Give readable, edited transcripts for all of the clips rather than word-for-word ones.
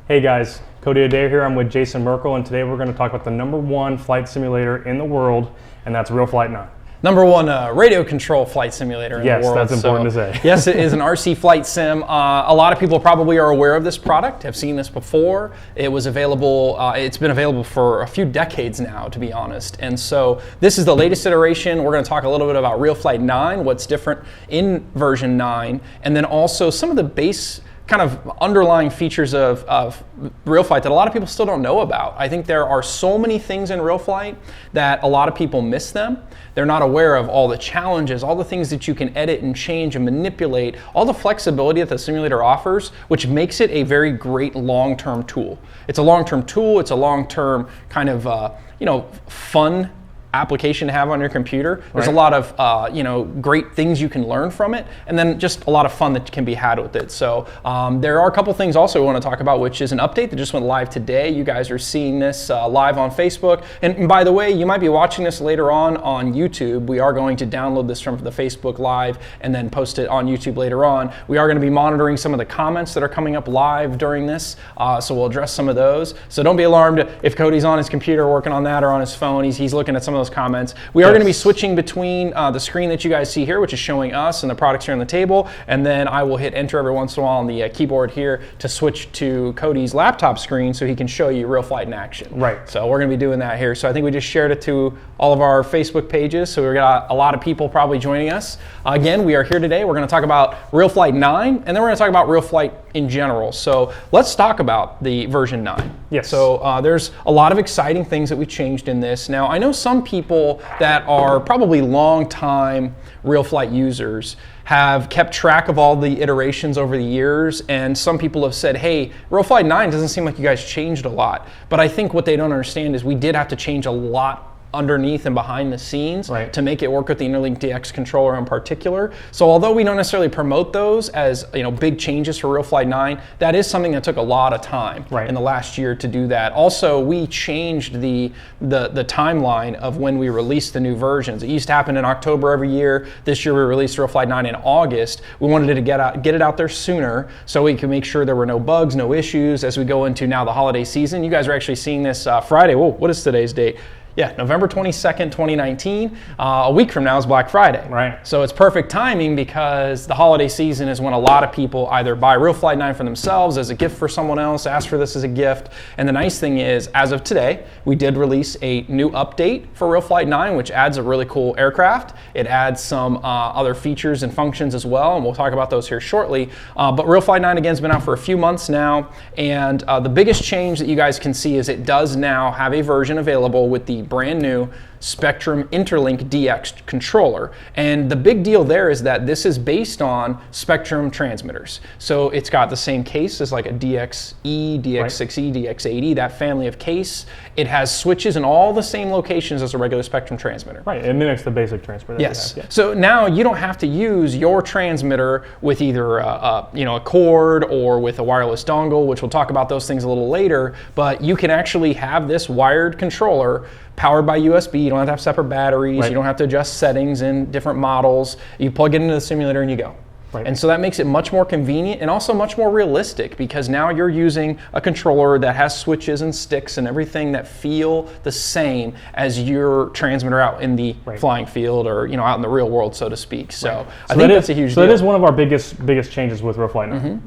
Hey guys, Cody Adair here. I'm with Jason Merkel, and today we're going to talk about the #1 flight simulator in the world, and that's RealFlight 9. #1 radio control flight simulator in the world. Yes, that's important to say. Yes, it is an RC flight sim. A lot of people probably are aware of this product, have seen this before. It was available, it's been available for a few decades now, to be honest. And so this is the latest iteration. We're going to talk a little bit about RealFlight 9, what's different in version 9, and then also some of the base kind of underlying features of RealFlight that a lot of people still don't know about. I think there are so many things in RealFlight that a lot of people miss them. They're not aware of all the challenges, all the things that you can edit and change and manipulate, all the flexibility that the simulator offers, which makes it a very great long-term tool. It's a long-term tool, it's a long-term kind of fun application to have on your computer. There's a lot of great things you can learn from it, and then just a lot of fun that can be had with it. So there are a couple things also we want to talk about, which is an update that just went live today. You guys are seeing this live on Facebook, and by the way, you might be watching this later on YouTube. We are going to download this from the Facebook Live and then post it on YouTube later on. We are going to be monitoring some of the comments that are coming up live during this, so we'll address some of those. So don't be alarmed if Cody's on his computer working on that or on his phone. He's looking at some of those comments. We are going to be switching between the screen that you guys see here, which is showing us and the products here on the table, and then I will hit enter every once in a while on the keyboard here to switch to Cody's laptop screen so he can show you RealFlight in action. Right. So we're going to be doing that here. So I think we just shared it to all of our Facebook pages, so we've got a lot of people probably joining us. Again, we are here today. We're going to talk about RealFlight 9, and then we're going to talk about RealFlight in general. So let's talk about the version 9. Yes. So there's a lot of exciting things that we changed in this. Now, I know some people that are probably long-time RealFlight users have kept track of all the iterations over the years, and some people have said, hey, RealFlight 9 doesn't seem like you guys changed a lot. But I think what they don't understand is we did have to change a lot underneath and behind the scenes to make it work with the Interlink DX controller in particular. So although we don't necessarily promote those as big changes for RealFlight 9, that is something that took a lot of time in the last year to do that. Also, we changed the timeline of when we released the new versions. It used to happen in October every year. This year we released RealFlight 9 in August. We wanted to get it out there sooner so we could make sure there were no bugs, no issues as we go into now the holiday season. You guys are actually seeing this Friday. Whoa, what is today's date? Yeah, November 22nd, 2019. A week from now is Black Friday. Right. So it's perfect timing because the holiday season is when a lot of people either buy RealFlight 9 for themselves as a gift for someone else, ask for this as a gift. And the nice thing is, as of today, we did release a new update for RealFlight 9, which adds a really cool aircraft. It adds some other features and functions as well, and we'll talk about those here shortly. But RealFlight 9, again, has been out for a few months now, and the biggest change that you guys can see is it does now have a version available with the brand new Spectrum Interlink DX controller. And the big deal there is that this is based on Spectrum transmitters. So it's got the same case as like a DXE, DX6E, DX80, that family of case. It has switches in all the same locations as a regular Spectrum transmitter. Right, it mimics the basic transmitter. Yes. So now you don't have to use your transmitter with either a cord or with a wireless dongle, which we'll talk about those things a little later, but you can actually have this wired controller powered by USB. You don't have to have separate batteries. You don't have to adjust settings in different models. You plug it into the simulator and you go. And so that makes it much more convenient and also much more realistic, because now you're using a controller that has switches and sticks and everything that feel the same as your transmitter out in the flying field or out in the real world, so to speak. So I think that's a huge deal. So that is one of our biggest changes with RealFlight 9,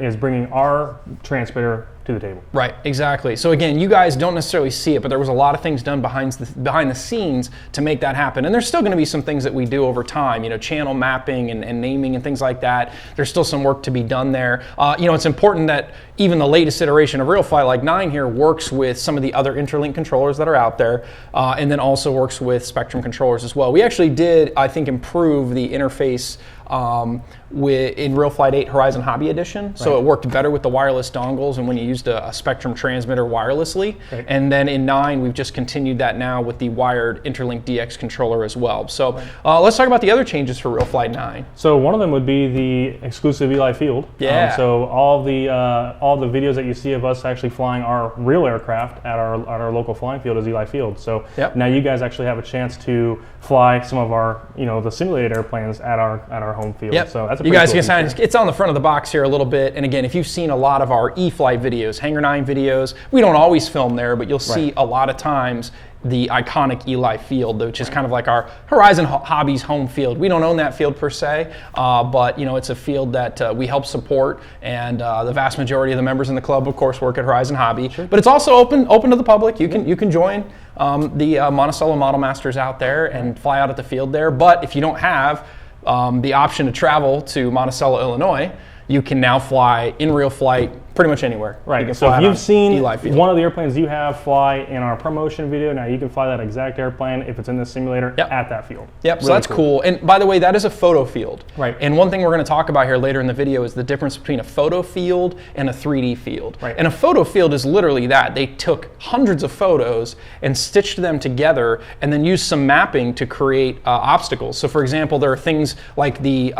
is bringing our transmitter to the table. Right, exactly. So again, you guys don't necessarily see it, but there was a lot of things done behind the scenes to make that happen. And there's still going to be some things that we do over time, channel mapping and naming and things like that. There's still some work to be done there. It's important that even the latest iteration of RealFlight, like 9 here, works with some of the other Interlink controllers that are out there, and then also works with Spectrum controllers as well. We actually did, I think, improve the interface in RealFlight 8 Horizon Hobby Edition. So it worked better with the wireless dongles and when you used a Spectrum transmitter wirelessly. And then in 9, we've just continued that now with the wired Interlink DX controller as well. So let's talk about the other changes for RealFlight 9. So one of them would be the exclusive E-flite field. So all the videos that you see of us actually flying our real aircraft at our local flying field is E-flite field. So now you guys actually have a chance to fly some of our the simulated airplanes at our home field. Yep. So that's a you pretty guys cool can feature. sign. It's on the front of the box here a little bit. And again, if you've seen a lot of our E-flite videos, Hangar 9 videos, we don't always film there, but you'll see a lot of times the iconic Eli field, which is kind of like our Horizon Hobbies home field. We don't own that field per se, but it's a field that we help support, and the vast majority of the members in the club, of course, work at Horizon Hobby. Sure. But it's also open to the public. You can join the Monticello Model Masters out there and fly out at the field there. But if you don't have the option to travel to Monticello, Illinois, you can now fly in RealFlight pretty much anywhere. Right. So if you've seen one of the airplanes you have fly in our promotion video, now you can fly that exact airplane if it's in the simulator at that field. Yep. Really so that's cool. And by the way, that is a photo field. Right. And one thing we're going to talk about here later in the video is the difference between a photo field and a 3D field. Right. And a photo field is literally that. They took hundreds of photos and stitched them together and then used some mapping to create obstacles. So for example, there are things like the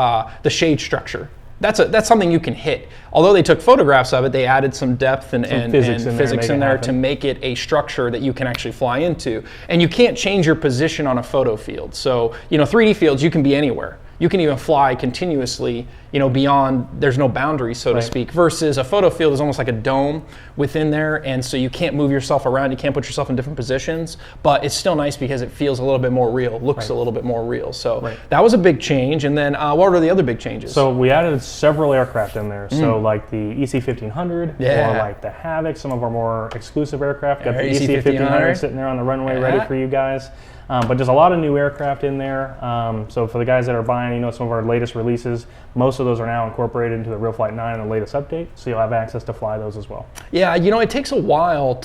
shade structure. That's something you can hit. Although they took photographs of it, they added some depth and physics in there to make it a structure that you can actually fly into. And you can't change your position on a photo field. So 3D fields, you can be anywhere. You can even fly continuously, beyond, there's no boundaries, so to speak, versus a photo field is almost like a dome within there, and so you can't move yourself around, you can't put yourself in different positions, but it's still nice because it feels a little bit more real, looks a little bit more real. So that was a big change, and then what were the other big changes? So we added several aircraft in there, so like the EC-1500, or like the Havoc, some of our more exclusive aircraft. Got the EC-1500 sitting there on the runway ready for you guys. But there's a lot of new aircraft in there. So for the guys that are buying, some of our latest releases, most of those are now incorporated into the RealFlight 9 and the latest update. So you'll have access to fly those as well. Yeah, it takes a while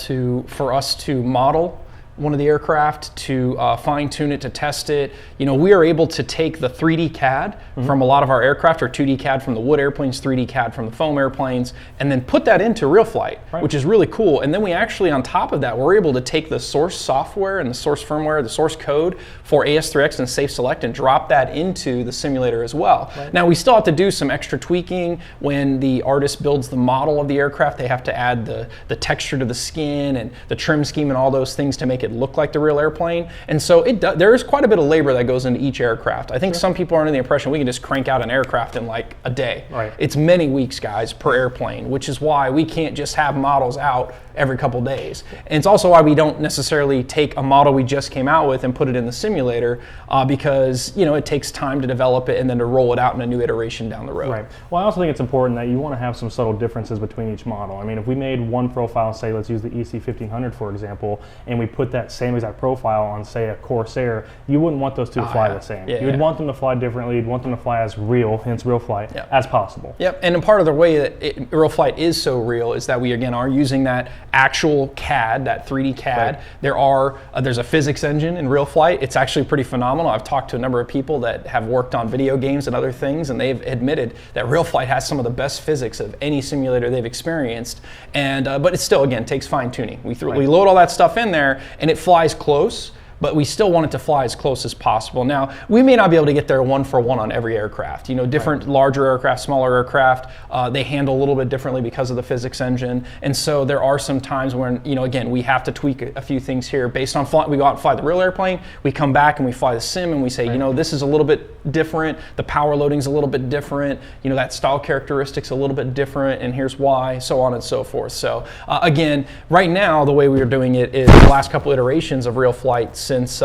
for us to model one of the aircraft, to fine-tune it, to test it. We are able to take the 3D CAD from a lot of our aircraft, or 2D CAD from the wood airplanes, 3D CAD from the foam airplanes, and then put that into RealFlight, which is really cool. And then we actually, on top of that, we're able to take the source software and the source firmware, the source code for AS3X and SAFE Select, and drop that into the simulator as well. Now, we still have to do some extra tweaking. When the artist builds the model of the aircraft, they have to add the texture to the skin and the trim scheme and all those things to make it look like the real airplane. And so there is quite a bit of labor that goes into each aircraft. I think some people are under the impression we can just crank out an aircraft in like a day. It's many weeks, guys, per airplane, which is why we can't just have models out every couple days. And it's also why we don't necessarily take a model we just came out with and put it in the simulator, because it takes time to develop it and then to roll it out in a new iteration down the road. Well, I also think it's important that you want to have some subtle differences between each model. I mean, if we made one profile, say let's use the EC-1500 for example, and we put that same exact profile on, say, a Corsair, you wouldn't want those two to fly the same. You would want them to fly differently. You'd want them to fly as real, hence RealFlight, as possible. And a part of the way that RealFlight is so real is that we, again, are using that actual CAD, that 3D CAD. There's a physics engine in RealFlight. It's actually pretty phenomenal. I've talked to a number of people that have worked on video games and other things, and they've admitted that RealFlight has some of the best physics of any simulator they've experienced. And but it still, again, takes fine-tuning. We load all that stuff in there, and it flies close, but we still want it to fly as close as possible. Now, we may not be able to get there one for one on every aircraft. Different larger aircraft, smaller aircraft, they handle a little bit differently because of the physics engine. And so there are some times when, again, we have to tweak a few things here based on we go out and fly the real airplane, we come back and we fly the sim and we say, this is a little bit different, the power loading's a little bit different, that style characteristic's a little bit different, and here's why, so on and so forth. So again, right now, the way we are doing it is the last couple iterations of RealFlight, since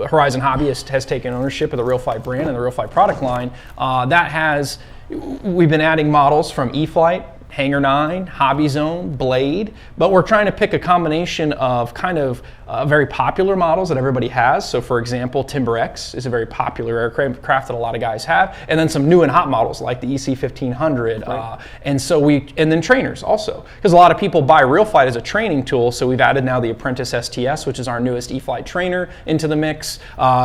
Horizon Hobby has taken ownership of the RealFlight brand and the RealFlight product line, we've been adding models from E-flite, Hangar 9, HobbyZone, Blade, but we're trying to pick a combination of kind of very popular models that everybody has. So for example, Timber X is a very popular aircraft that a lot of guys have, and then some new and hot models like the EC-1500, and then trainers also, because a lot of people buy RealFlight as a training tool. So we've added now the Apprentice STS, which is our newest E-flite trainer, into the mix.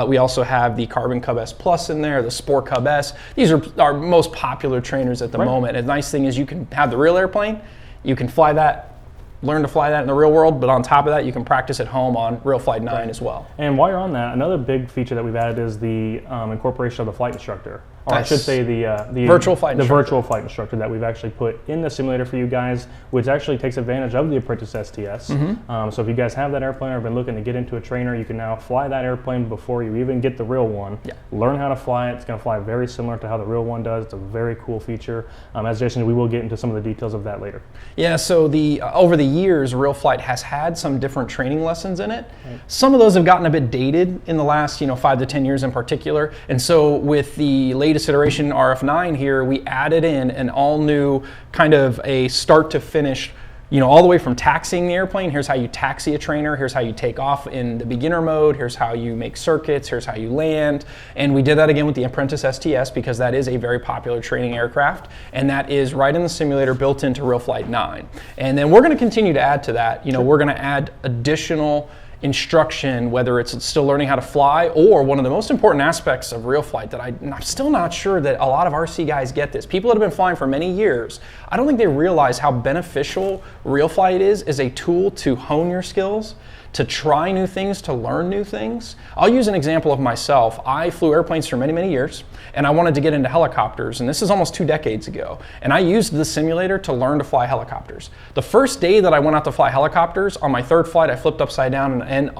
We also have the Carbon Cub S Plus in there, the Sport Cub S. These are our most popular trainers at the moment. And the nice thing is you can have the real airplane, you can fly that, learn to fly that in the real world, but on top of that, you can practice at home on RealFlight 9 as well. And while you're on that, another big feature that we've added is the incorporation of the flight instructor. or I should say the Virtual Flight Instructor. Virtual Flight Instructor that we've actually put in the simulator for you guys, which actually takes advantage of the Apprentice STS. So if you guys have that airplane or have been looking to get into a trainer, you can now fly that airplane before you even get the real one. Learn how to fly it. It's going to fly very similar to how the real one does. It's a very cool feature. As Jason, we will get into some of the details of that later. Yeah, so over the years, RealFlight has had some different training lessons in it. Some of those have gotten a bit dated in the last 5 to 10 years in particular. And so with the latest iteration RF9 here, we added in an all new kind of a start to finish, all the way from taxiing the airplane. Here's how you taxi a trainer. Here's how you take off in the beginner mode. Here's how you make circuits. Here's how you land. And we did that again with the Apprentice STS because that is a very popular training aircraft. And that is right in the simulator built into RealFlight 9. And then we're going to continue to add to that. We're going to add additional instruction, whether it's still learning how to fly or one of the most important aspects of RealFlight that I'm still not sure that a lot of RC guys get this. People that have been flying for many years, I don't think they realize how beneficial RealFlight is as a tool to hone your skills, to try new things, to learn new things. I'll use an example of myself. I flew airplanes for many, many years, and I wanted to get into helicopters, and this is almost 2 decades ago. And I used the simulator to learn to fly helicopters. The first day that I went out to fly helicopters, on my 3rd flight, I flipped upside down, and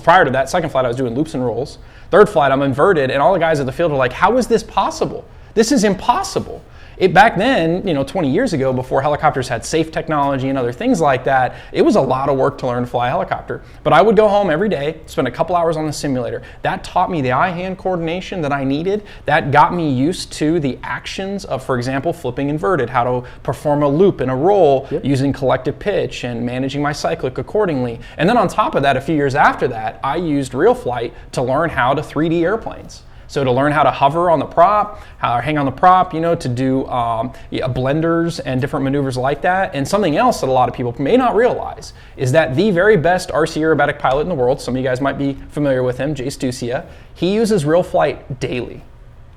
prior to that, 2nd flight, I was doing loops and rolls. 3rd flight, I'm inverted, and all the guys at the field were like, how is this possible? This is impossible. Back then, 20 years ago, before helicopters had SAFE technology and other things like that, it was a lot of work to learn to fly a helicopter. But I would go home every day, spend a couple hours on the simulator. That taught me the eye-hand coordination that I needed. That got me used to the actions of, for example, flipping inverted, how to perform a loop and a roll using collective pitch and managing my cyclic accordingly. And then on top of that, a few years after that, I used RealFlight to learn how to 3D airplanes. So to learn how to hover on the prop, how to hang on the prop, to do blenders and different maneuvers like that. And something else that a lot of people may not realize is that the very best RC aerobatic pilot in the world, some of you guys might be familiar with him, Jay Stucia, he uses RealFlight daily,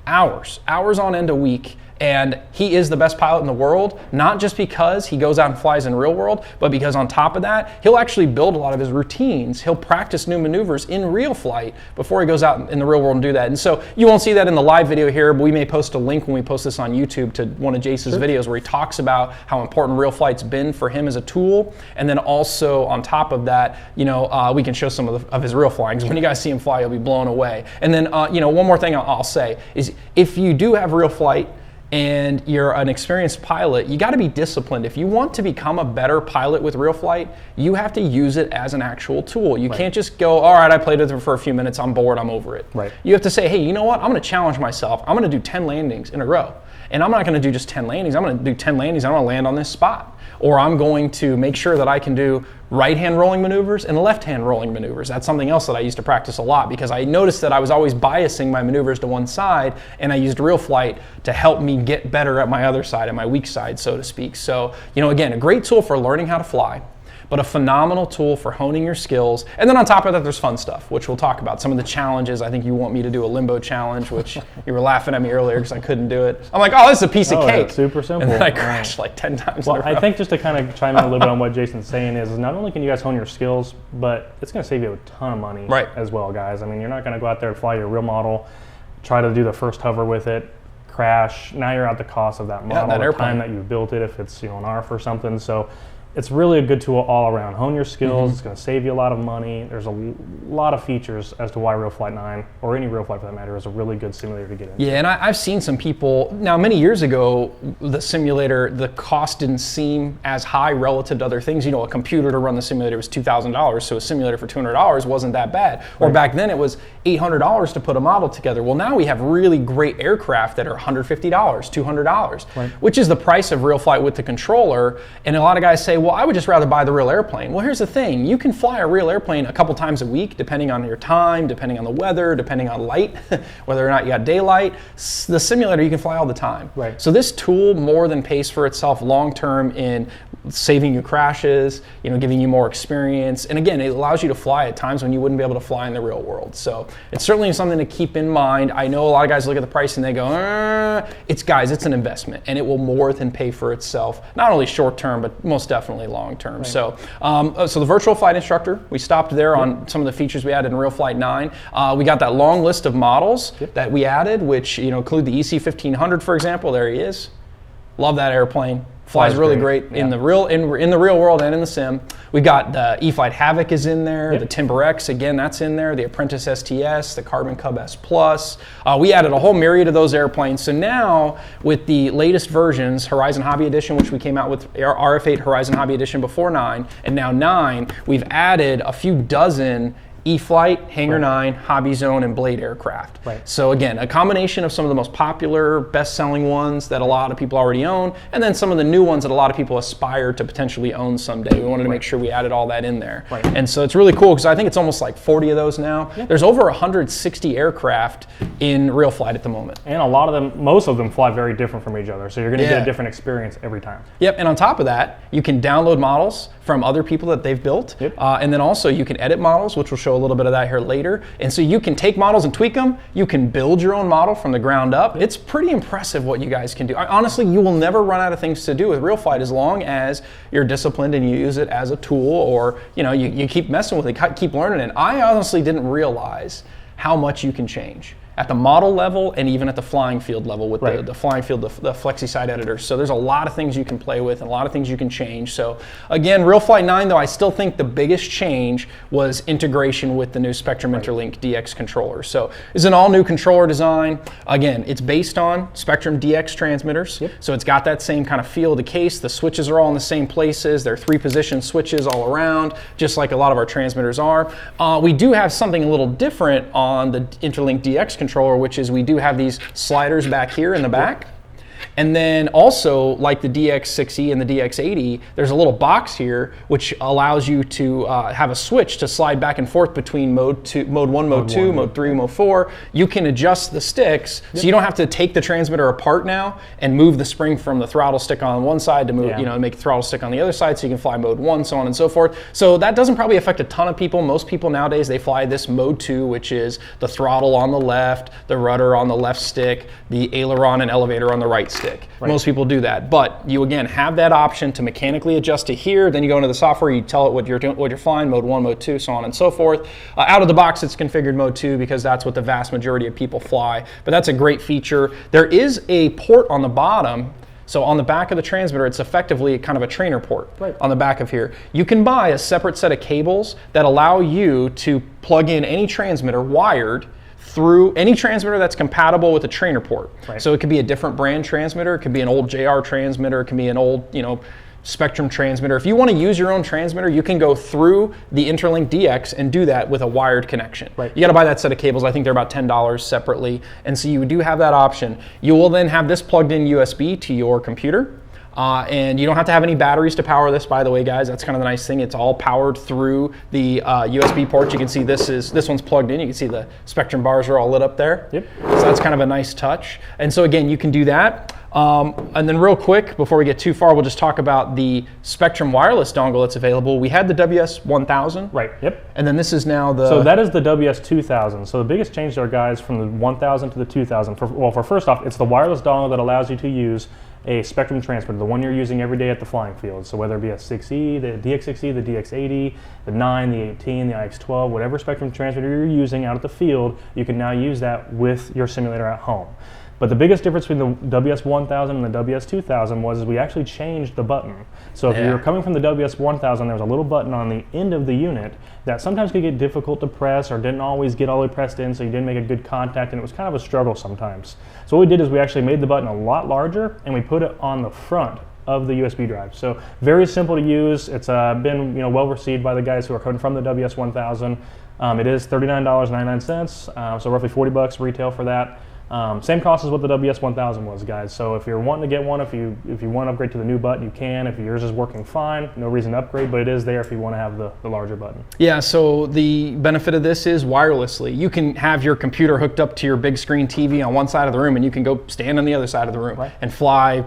hours on end a week. And he is the best pilot in the world, not just because he goes out and flies in real world, but because on top of that, he'll actually build a lot of his routines. He'll practice new maneuvers in RealFlight before he goes out in the real world and do that. And so you won't see that in the live video here, but we may post a link when we post this on YouTube to one of Jace's videos where he talks about how important RealFlight's been for him as a tool. And then also on top of that, we can show some of his real flying. Because when you guys see him fly, you'll be blown away. And then, one more thing I'll say is if you do have RealFlight, and you're an experienced pilot, you got to be disciplined. If you want to become a better pilot with RealFlight, you have to use it as an actual tool. You can't just go, all right, I played with it for a few minutes, I'm bored, I'm over it. You have to say, hey, you know what? I'm going to challenge myself. I'm going to do 10 landings in a row. And I'm not going to do just 10 landings. I'm going to do 10 landings. I'm going to land on this spot. Or I'm going to make sure that I can do right-hand rolling maneuvers and left-hand rolling maneuvers. That's something else that I used to practice a lot because I noticed that I was always biasing my maneuvers to one side, and I used RealFlight to help me get better at my other side, at my weak side, so to speak. So, again, a great tool for learning how to fly, but a phenomenal tool for honing your skills. And then on top of that, there's fun stuff, which we'll talk about. Some of the challenges, I think you want me to do a limbo challenge, which you were laughing at me earlier because I couldn't do it. I'm like, oh, this is a piece of cake. That's super simple. And then I crashed like 10 times in a row. I think just to kind of chime in a little bit on what Jason's saying is not only can you guys hone your skills, but it's going to save you a ton of money as well, guys. I mean, you're not going to go out there and fly your real model, try to do the first hover with it, crash. Now you're out the cost of that model, the time that you built it, if it's an RF or something. So it's really a good tool all around. Hone your skills. It's going to save you a lot of money. There's a lot of features as to why RealFlight 9, or any RealFlight for that matter, is a really good simulator to get into. Yeah, and I've seen some people, now many years ago, the simulator, the cost didn't seem as high relative to other things. A computer to run the simulator was $2,000, so a simulator for $200 wasn't that bad. Or back then it was $800 to put a model together. Well, now we have really great aircraft that are $150, $200, which is the price of RealFlight with the controller. And a lot of guys say, well, I would just rather buy the real airplane. Well, here's the thing. You can fly a real airplane a couple times a week, depending on your time, depending on the weather, depending on light, whether or not you got daylight. The simulator, you can fly all the time. So this tool more than pays for itself long-term in saving you crashes, giving you more experience. And again, it allows you to fly at times when you wouldn't be able to fly in the real world. So it's certainly something to keep in mind. I know a lot of guys look at the price and they go, it's an investment, and it will more than pay for itself, not only short-term, but most definitely indefinitely long term. So, so the Virtual Flight Instructor, we stopped there on some of the features we added in RealFlight 9. We got that long list of models that we added, which include the EC1500, for example. There he is. Love that airplane. Flies really great in the real world and in the sim. We've got the E-flite Havoc is in there, the Timber X, again, that's in there, the Apprentice STS, the Carbon Cub S Plus. We added a whole myriad of those airplanes. So now with the latest versions, Horizon Hobby Edition, which we came out with RF8 Horizon Hobby Edition before 9, and now 9, we've added a few dozen E-flite, Hangar 9, HobbyZone, and Blade aircraft. So again, a combination of some of the most popular, best-selling ones that a lot of people already own, and then some of the new ones that a lot of people aspire to potentially own someday. We wanted to make sure we added all that in there. And so it's really cool because I think it's almost like 40 of those now. There's over 160 aircraft in RealFlight at the moment. And a lot of them, most of them fly very different from each other. So you're going to get a different experience every time. Yep, and on top of that, you can download models from other people that they've built. And then also you can edit models, which we'll show a little bit of that here later. And so you can take models and tweak them. You can build your own model from the ground up. It's pretty impressive what you guys can do. Honestly, you will never run out of things to do with RealFlight as long as you're disciplined and you use it as a tool, or you keep messing with it, keep learning it. I honestly didn't realize how much you can change at the model level and even at the flying field level with the flying field, the FlexiSide editor. So there's a lot of things you can play with and a lot of things you can change. So again, RealFlight 9, though, I still think the biggest change was integration with the new Spectrum Interlink DX controller. So it's an all new controller design. Again, it's based on Spectrum DX transmitters. So it's got that same kind of feel of the case. The switches are all in the same places. They're 3-position switches all around, just like a lot of our transmitters are. We do have something a little different on the Interlink DX controller, which is we do have these sliders back here in the back. And then also, like the DX6E and the DX80, there's a little box here which allows you to have a switch to slide back and forth between mode 1, mode 2, mode 3, mode 4. You can adjust the sticks, so you don't have to take the transmitter apart now and move the spring from the throttle stick on one side to move, make the throttle stick on the other side, so you can fly mode 1, so on and so forth. So that doesn't probably affect a ton of people. Most people nowadays, they fly this mode 2, which is the throttle on the left, the rudder on the left stick, the aileron and elevator on the right stick. Most people do that, but you again have that option to mechanically adjust to here. Then you go into the software, you tell it what you're flying, mode 1, mode 2, so on and so forth. Out of the box, it's configured mode 2 because that's what the vast majority of people fly. But that's a great feature. There is a port on the bottom. So on the back of the transmitter, it's effectively kind of a trainer port on the back of here. You can buy a separate set of cables that allow you to plug in any transmitter wired through any transmitter that's compatible with a trainer port. So it could be a different brand transmitter, it could be an old JR transmitter, it could be an old, Spectrum transmitter. If you want to use your own transmitter, you can go through the Interlink DX and do that with a wired connection. You got to buy that set of cables. I think they're about $10 separately. And so you do have that option. You will then have this plugged in USB to your computer. And you don't have to have any batteries to power this, by the way, guys. That's kind of the nice thing. It's all powered through the USB ports. You can see this one's plugged in. You can see the Spectrum bars are all lit up there. So that's kind of a nice touch. And so again, you can do that. And then real quick, before we get too far, we'll just talk about the Spectrum wireless dongle that's available. We had the WS1000. And then this is now the... So that is the WS2000. So the biggest change there, guys, from the 1000 to the 2000. For first off, it's the wireless dongle that allows you to use a Spectrum transmitter, the one you're using every day at the flying field. So whether it be a 6E, the DX6E, the DX80, the 9, the 18, the IX12, whatever Spectrum transmitter you're using out at the field, you can now use that with your simulator at home. But the biggest difference between the WS1000 and the WS2000 was we actually changed the button. So if you're coming from the WS1000, there was a little button on the end of the unit that sometimes could get difficult to press or didn't always get all the way pressed in, so you didn't make a good contact, and it was kind of a struggle sometimes. So what we did is we actually made the button a lot larger, and we put it on the front of the USB drive. So very simple to use. It's been well received by the guys who are coming from the WS1000. It is $39.99, so roughly $40 retail for that. Same cost as what the WS1000 was, guys. So if you're wanting to get one, if you want to upgrade to the new button, you can. If yours is working fine, no reason to upgrade, but it is there if you want to have the larger button. Yeah, so the benefit of this is wirelessly. You can have your computer hooked up to your big screen TV on one side of the room, and you can go stand on the other side of the room and fly,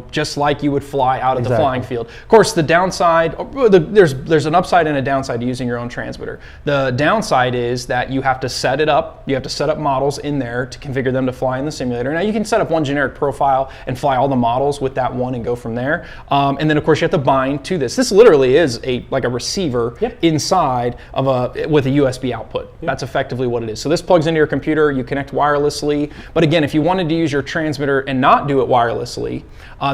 just like you would fly out at the flying field. Of course, the downside, there's an upside and a downside to using your own transmitter. The downside is that you have to set it up. You have to set up models in there to configure them to fly in the simulator. Now you can set up one generic profile and fly all the models with that one and go from there. And then of course you have to bind to this. This literally is like a receiver inside of with a USB output. That's effectively what it is. So this plugs into your computer, you connect wirelessly. But again, if you wanted to use your transmitter and not do it wirelessly,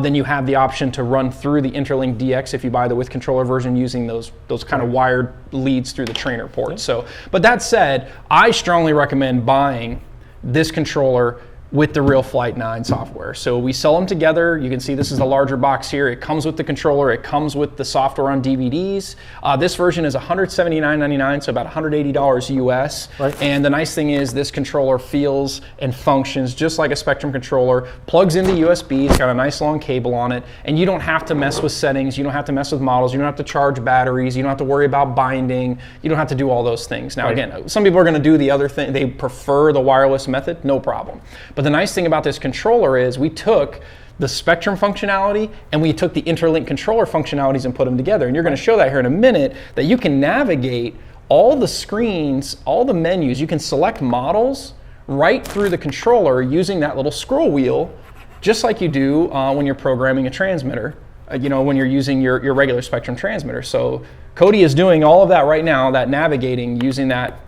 then you have the option to run through the Interlink DX if you buy the with controller version using those kind of wired leads through the trainer port. So, but that said, I strongly recommend buying this controller with the RealFlight 9 software. So we sell them together. You can see this is the larger box here. It comes with the controller. It comes with the software on DVDs. This version is $179.99, so about $180 US. Right. And the nice thing is this controller feels and functions just like a Spectrum controller, plugs into USB. It's got a nice long cable on it, and you don't have to mess with settings. You don't have to mess with models. You don't have to charge batteries. You don't have to worry about binding. You don't have to do all those things. Now, again, some people are going to do the other thing. They prefer the wireless method, no problem. But the nice thing about this controller is we took the Spectrum functionality and we took the Interlink controller functionalities and put them together. And you're going to show that here in a minute, that you can navigate all the screens, all the menus. You can select models right through the controller using that little scroll wheel, just like you do when you're programming a transmitter, when you're using your regular Spectrum transmitter. So Cody is doing all of that right now, that navigating using that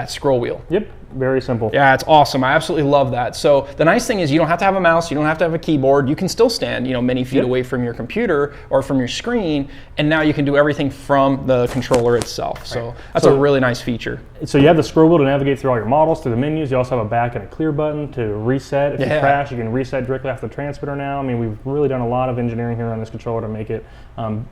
scroll wheel. Yep. Very simple. Yeah, it's awesome. I absolutely love that. So the nice thing is you don't have to have a mouse, you don't have to have a keyboard. You can still stand, many feet away from your computer or from your screen, and now you can do everything from the controller itself. So that's a really nice feature. So you have the scroll wheel to navigate through all your models, through the menus. You also have a back and a clear button to reset. If you crash, you can reset directly off the transmitter now. I mean, we've really done a lot of engineering here on this controller to make it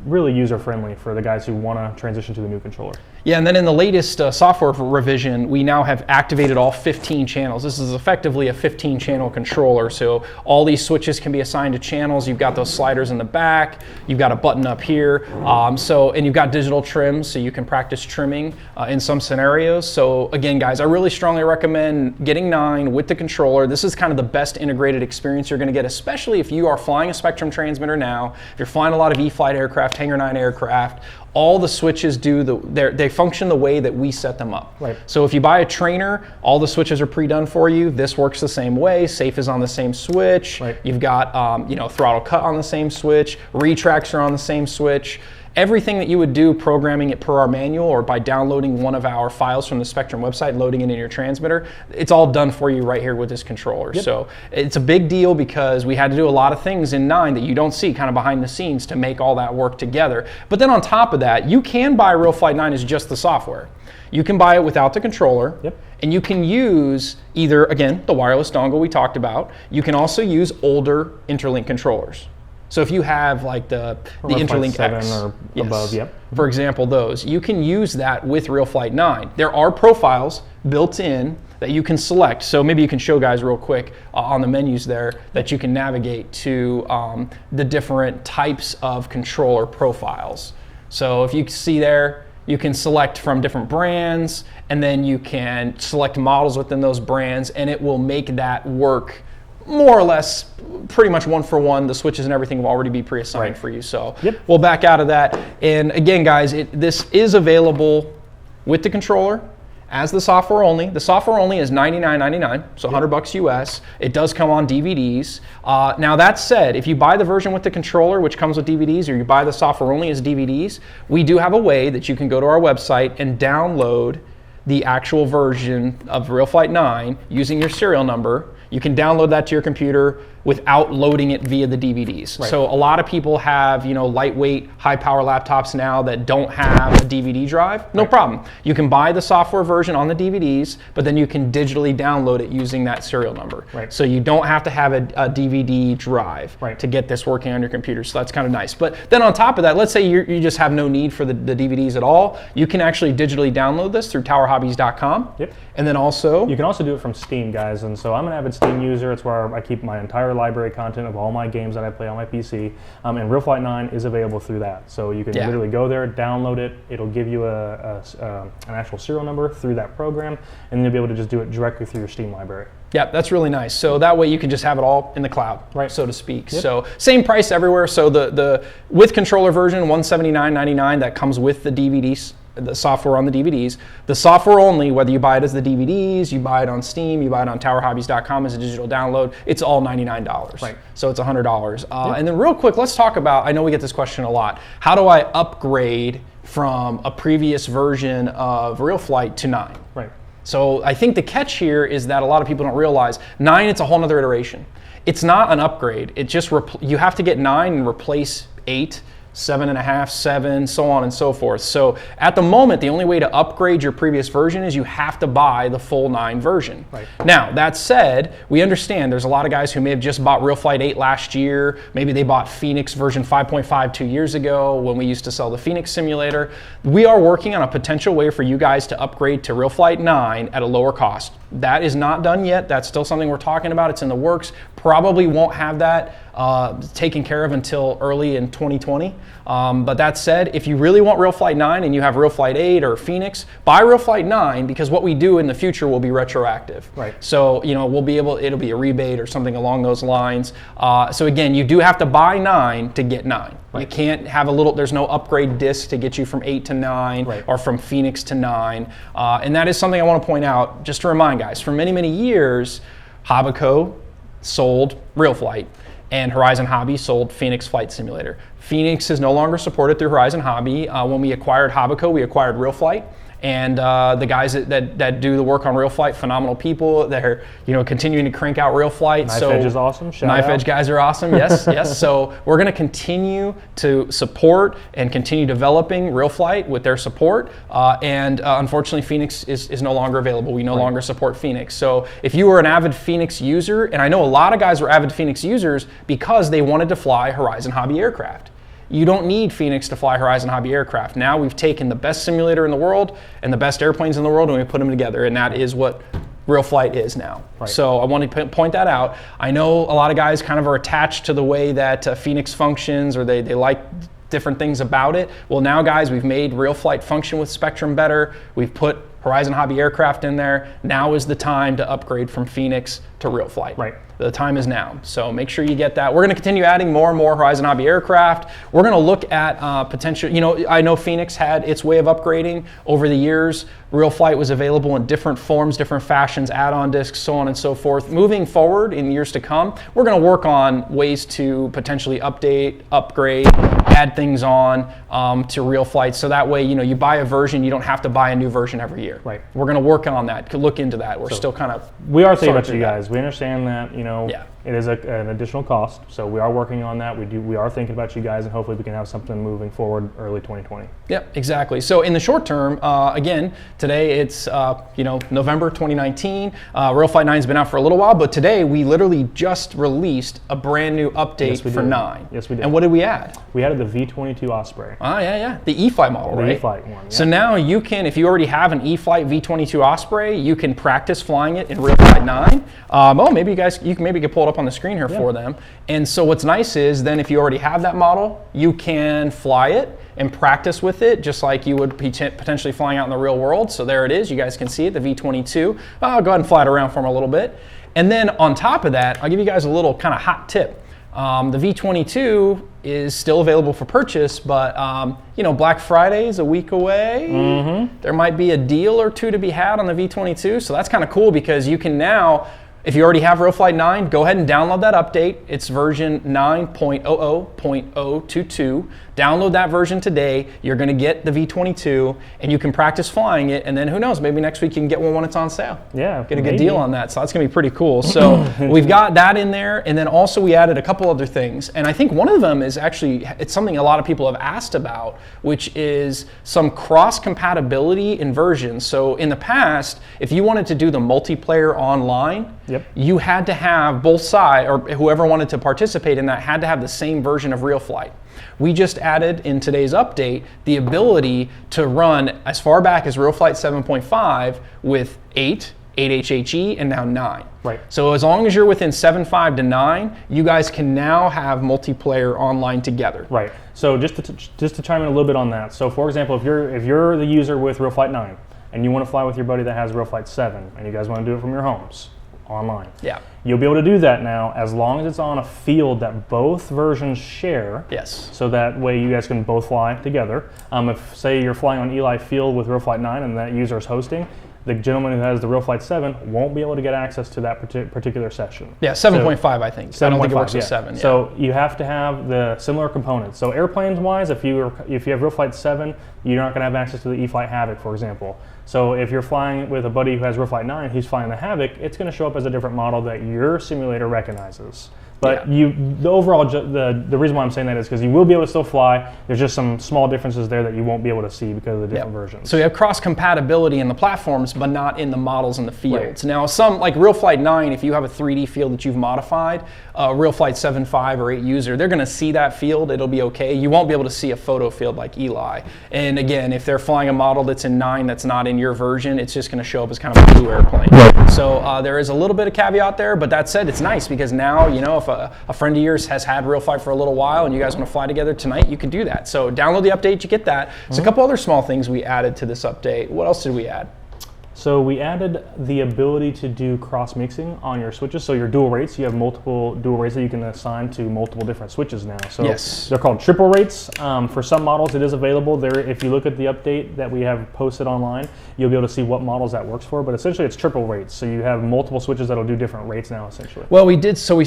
really user-friendly for the guys who want to transition to the new controller. Yeah, and then in the latest software revision, we now have activated all 15 channels. This is effectively a 15-channel controller, so all these switches can be assigned to channels. You've got those sliders in the back, you've got a button up here, and you've got digital trims, so you can practice trimming in some scenarios. So again, guys, I really strongly recommend getting 9 with the controller. This is kind of the best integrated experience you're going to get, especially if you are flying a Spectrum transmitter now, if you're flying a lot of E-flite aircraft, Hangar 9 aircraft. All the switches they function the way that we set them up. Right. So if you buy a trainer, all the switches are pre-done for you. This works the same way. SAFE is on the same switch. Right. You've got throttle cut on the same switch. Retracts are on the same switch. Everything that you would do programming it per our manual or by downloading one of our files from the Spectrum website, loading it in your transmitter, it's all done for you right here with this controller. Yep. So it's a big deal because we had to do a lot of things in 9 that you don't see kind of behind the scenes to make all that work together. But then on top of that, you can buy RealFlight 9 as just the software. You can buy it without the controller. Yep. And you can use either, again, the wireless dongle we talked about. You can also use older Interlink controllers. So if you have like the Interlink 7 X or above, for example, those, you can use that with RealFlight 9. There are profiles built in that you can select. So maybe you can show guys real quick on the menus there that you can navigate to the different types of controller profiles. So if you see there, you can select from different brands, and then you can select models within those brands, and it will make that work more or less pretty much one for one. The switches and everything will already be pre-assigned for you. So we'll back out of that. And again, guys, this is available with the controller as the software only. The software only is $99.99, so $100 US. It does come on DVDs. Now that said, if you buy the version with the controller, which comes with DVDs, or you buy the software only as DVDs, we do have a way that you can go to our website and download the actual version of RealFlight 9 using your serial number. You can download that to your computer without loading it via the DVDs. Right. So a lot of people have, lightweight, high-power laptops now that don't have a DVD drive. No problem. You can buy the software version on the DVDs, but then you can digitally download it using that serial number. Right. So you don't have to have a DVD drive to get this working on your computer. So that's kind of nice. But then on top of that, let's say you just have no need for the DVDs at all. You can actually digitally download this through towerhobbies.com. Yep. And then also, you can also do it from Steam, guys. And so I'm an avid Steam user. It's where I keep my entire library content of all my games that I play on my PC. And RealFlight 9 is available through that. So you can literally go there, download it. It'll give you an actual serial number through that program, and then you'll be able to just do it directly through your Steam library. Yeah, that's really nice. So that way you can just have it all in the cloud, so to speak. Yep. So same price everywhere. So the with controller version, $179.99, that comes with the DVDs the software on the DVDs. The software only, whether you buy it as the DVDs, you buy it on Steam, you buy it on towerhobbies.com as a digital download, it's all $99. Right. So it's $100. And then real quick, let's talk about, I know we get this question a lot, how do I upgrade from a previous version of RealFlight to 9? Right. So I think the catch here is that a lot of people don't realize 9, it's a whole nother iteration. It's not an upgrade. It just, you have to get 9 and replace 8, 7.5, 7, so on and so forth. So at the moment, the only way to upgrade your previous version is you have to buy the full 9 version. Right. Now, that said, we understand there's a lot of guys who may have just bought RealFlight 8 last year. Maybe they bought Phoenix version 5.5 2 years ago when we used to sell the Phoenix simulator. We are working on a potential way for you guys to upgrade to RealFlight 9 at a lower cost. That is not done yet. That's still something we're talking about. It's in the works. Probably won't have that taken care of until early in 2020. But that said, if you really want RealFlight 9 and you have RealFlight 8 or Phoenix, buy RealFlight 9 because what we do in the future will be retroactive. Right. So, we'll be able, it'll be a rebate or something along those lines. So again, you do have to buy 9 to get 9. Right. You can't have there's no upgrade disc to get you from 8 to 9 right. or from Phoenix to 9. And that is something I want to point out, just to remind guys, for many, many years, Habu sold RealFlight and Horizon Hobby sold Phoenix Flight Simulator. Phoenix is no longer supported through Horizon Hobby. When we acquired Habu, we acquired RealFlight. And the guys that do the work on RealFlight, phenomenal people. They're continuing to crank out RealFlight. Knife Edge is awesome. Knife Edge guys are awesome. Yes, yes. So we're going to continue to support and continue developing RealFlight with their support. And unfortunately, Phoenix is no longer available. We no longer support Phoenix. So if you were an avid Phoenix user, and I know a lot of guys were avid Phoenix users because they wanted to fly Horizon Hobby aircraft. You don't need Phoenix to fly Horizon Hobby aircraft. Now we've taken the best simulator in the world and the best airplanes in the world and we put them together, and that is what RealFlight is now. Right. So I want to point that out. I know a lot of guys kind of are attached to the way that Phoenix functions, or they like different things about it. Well, now guys, we've made RealFlight function with Spectrum better. We've put Horizon Hobby aircraft in there. Now is the time to upgrade from Phoenix to RealFlight. Right. The time is now. So make sure you get that. We're going to continue adding more and more Horizon Hobby aircraft. We're going to look at potential, I know Phoenix had its way of upgrading over the years. RealFlight was available in different forms, different fashions, add-on discs, so on and so forth. Moving forward in years to come, we're going to work on ways to potentially update, upgrade, add things on to RealFlight. So that way, you buy a version, you don't have to buy a new version every year. Right. We're going to work on that, look into that. We're still kind of... We are thinking about you guys. We understand that, Yeah. it is an additional cost. So we are working on that. We are thinking about you guys, and hopefully we can have something moving forward early 2020. Yep, exactly. So in the short term, again, today it's November 2019. RealFlight 9 has been out for a little while, but today we literally just released a brand new update for 9. Yes, we did. And what did we add? We added the V22 Osprey. Oh, yeah. The E-flite model, right? The E-flite one, yeah. So now you can, if you already have an E-flite V22 Osprey, you can practice flying it in RealFlight 9. Maybe you can pull it up on the screen here for them. And so what's nice is then if you already have that model, you can fly it and practice with it just like you would be potentially flying out in the real world. So there it is. You guys can see it, the V22. I'll go ahead and fly it around for them a little bit. And then on top of that, I'll give you guys a little kind of hot tip. The V22 is still available for purchase, but Black Friday is a week away. Mm-hmm. There might be a deal or two to be had on the V22. So that's kind of cool because you can now, if you already have RealFlight 9, go ahead and download that update. It's version 9.00.022. Download that version today. You're going to get the V22, and you can practice flying it. And then who knows, maybe next week you can get one when it's on sale. Yeah, get a good deal on that. So that's going to be pretty cool. So we've got that in there, and then also we added a couple other things. And I think one of them is actually, it's something a lot of people have asked about, which is some cross-compatibility in versions. So in the past, if you wanted to do the multiplayer online, you had to have both sides, or whoever wanted to participate in that had to have the same version of RealFlight. We just added in today's update the ability to run as far back as RealFlight 7.5 with 8 HHE, and now 9. Right. So as long as you're within 7.5 to 9, you guys can now have multiplayer online together. Right. So just to chime in a little bit on that. So for example, if you're the user with RealFlight 9 and you want to fly with your buddy that has RealFlight 7 and you guys want to do it from your homes, online. Yeah. You'll be able to do that now as long as it's on a field that both versions share. Yes. So that way you guys can both fly together. If, say, you're flying on Eli Field with RealFlight 9 and that user is hosting, the gentleman who has the RealFlight 7 won't be able to get access to that particular session. Yeah, 7.5 I think. I don't think it works with 7. Yeah. So you have to have the similar components. So airplanes wise, if you have RealFlight 7, you're not going to have access to the E-flite Havoc, for example. So if you're flying with a buddy who has RealFlight 9, he's flying the Havoc, it's going to show up as a different model that your simulator recognizes. But the overall, the reason why I'm saying that is because you will be able to still fly. There's just some small differences there that you won't be able to see because of the different versions. So you have cross-compatibility in the platforms, but not in the models and the fields. Right. Now, some, like RealFlight 9, if you have a 3D field that you've modified, RealFlight 7.5 or 8 user, they're going to see that field. It'll be okay. You won't be able to see a photo field like Eli. And again, if they're flying a model that's in 9 that's not in your version, it's just going to show up as kind of a blue airplane. Right. So there is a little bit of caveat there, but that said, it's nice because now, you know, if a friend of yours has had RealFlight for a little while and you guys want to fly together tonight, you can do that. So download the update, you get that. There's a couple other small things we added to this update. What else did we add? So we added the ability to do cross-mixing on your switches. So your dual rates, you have multiple dual rates that you can assign to multiple different switches now. So they're called triple rates. For some models, it is available. There, if you look at the update that we have posted online, you'll be able to see what models that works for. But essentially, it's triple rates. So you have multiple switches that'll do different rates now, essentially. Well, we did. So we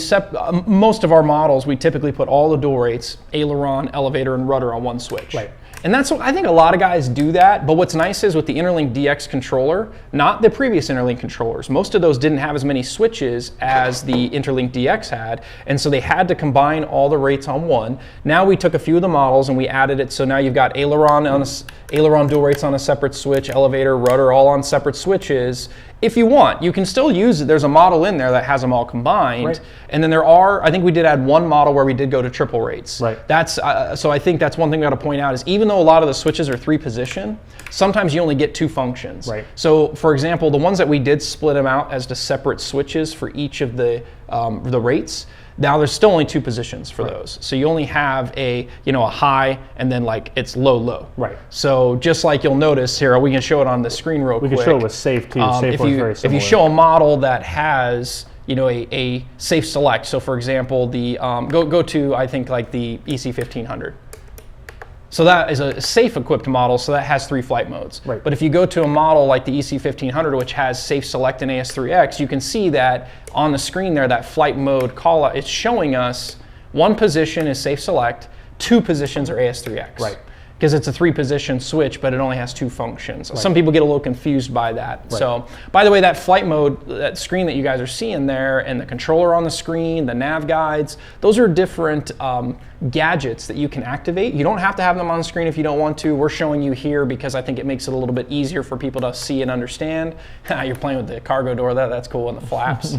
most of our models, we typically put all the dual rates, aileron, elevator, and rudder on one switch. Right. And that's what I think a lot of guys do that. But what's nice is with the Interlink DX controller, not the previous Interlink controllers, most of those didn't have as many switches as the Interlink DX had. And so they had to combine all the rates on one. Now we took a few of the models and we added it. So now you've got aileron dual rates on a separate switch, elevator, rudder, all on separate switches. If you want, you can still use it. There's a model in there that has them all combined. Right. And then there are, I think we did add one model where we did go to triple rates. Right. That's so I think that's one thing we got to point out is even though a lot of the switches are 3 position, sometimes you only get 2 functions. Right. So for example, the ones that we did split them out as to separate switches for each of the rates, now there's still only 2 positions for those. So you only have a high and then like it's low. Right. So just like you'll notice here, we can show it on the screen real quick. We can show it with SAFE too. SAFE works very similar. If you show a model that has a SAFE select, so for example, the go to I think like the EC1500. So that is a SAFE equipped model, so that has 3 flight modes. Right. But if you go to a model like the EC1500, which has SAFE select and AS3X, you can see that on the screen there, that flight mode call out, it's showing us 1 position is SAFE select, 2 positions are AS3X. Right. Because it's a 3 position switch, but it only has 2 functions. Right. Some people get a little confused by that. Right. So, by the way, that flight mode, that screen that you guys are seeing there, and the controller on the screen, the nav guides, those are different gadgets that you can activate. You don't have to have them on the screen if you don't want to. We're showing you here because I think it makes it a little bit easier for people to see and understand. You're playing with the cargo door, that's cool, and the flaps.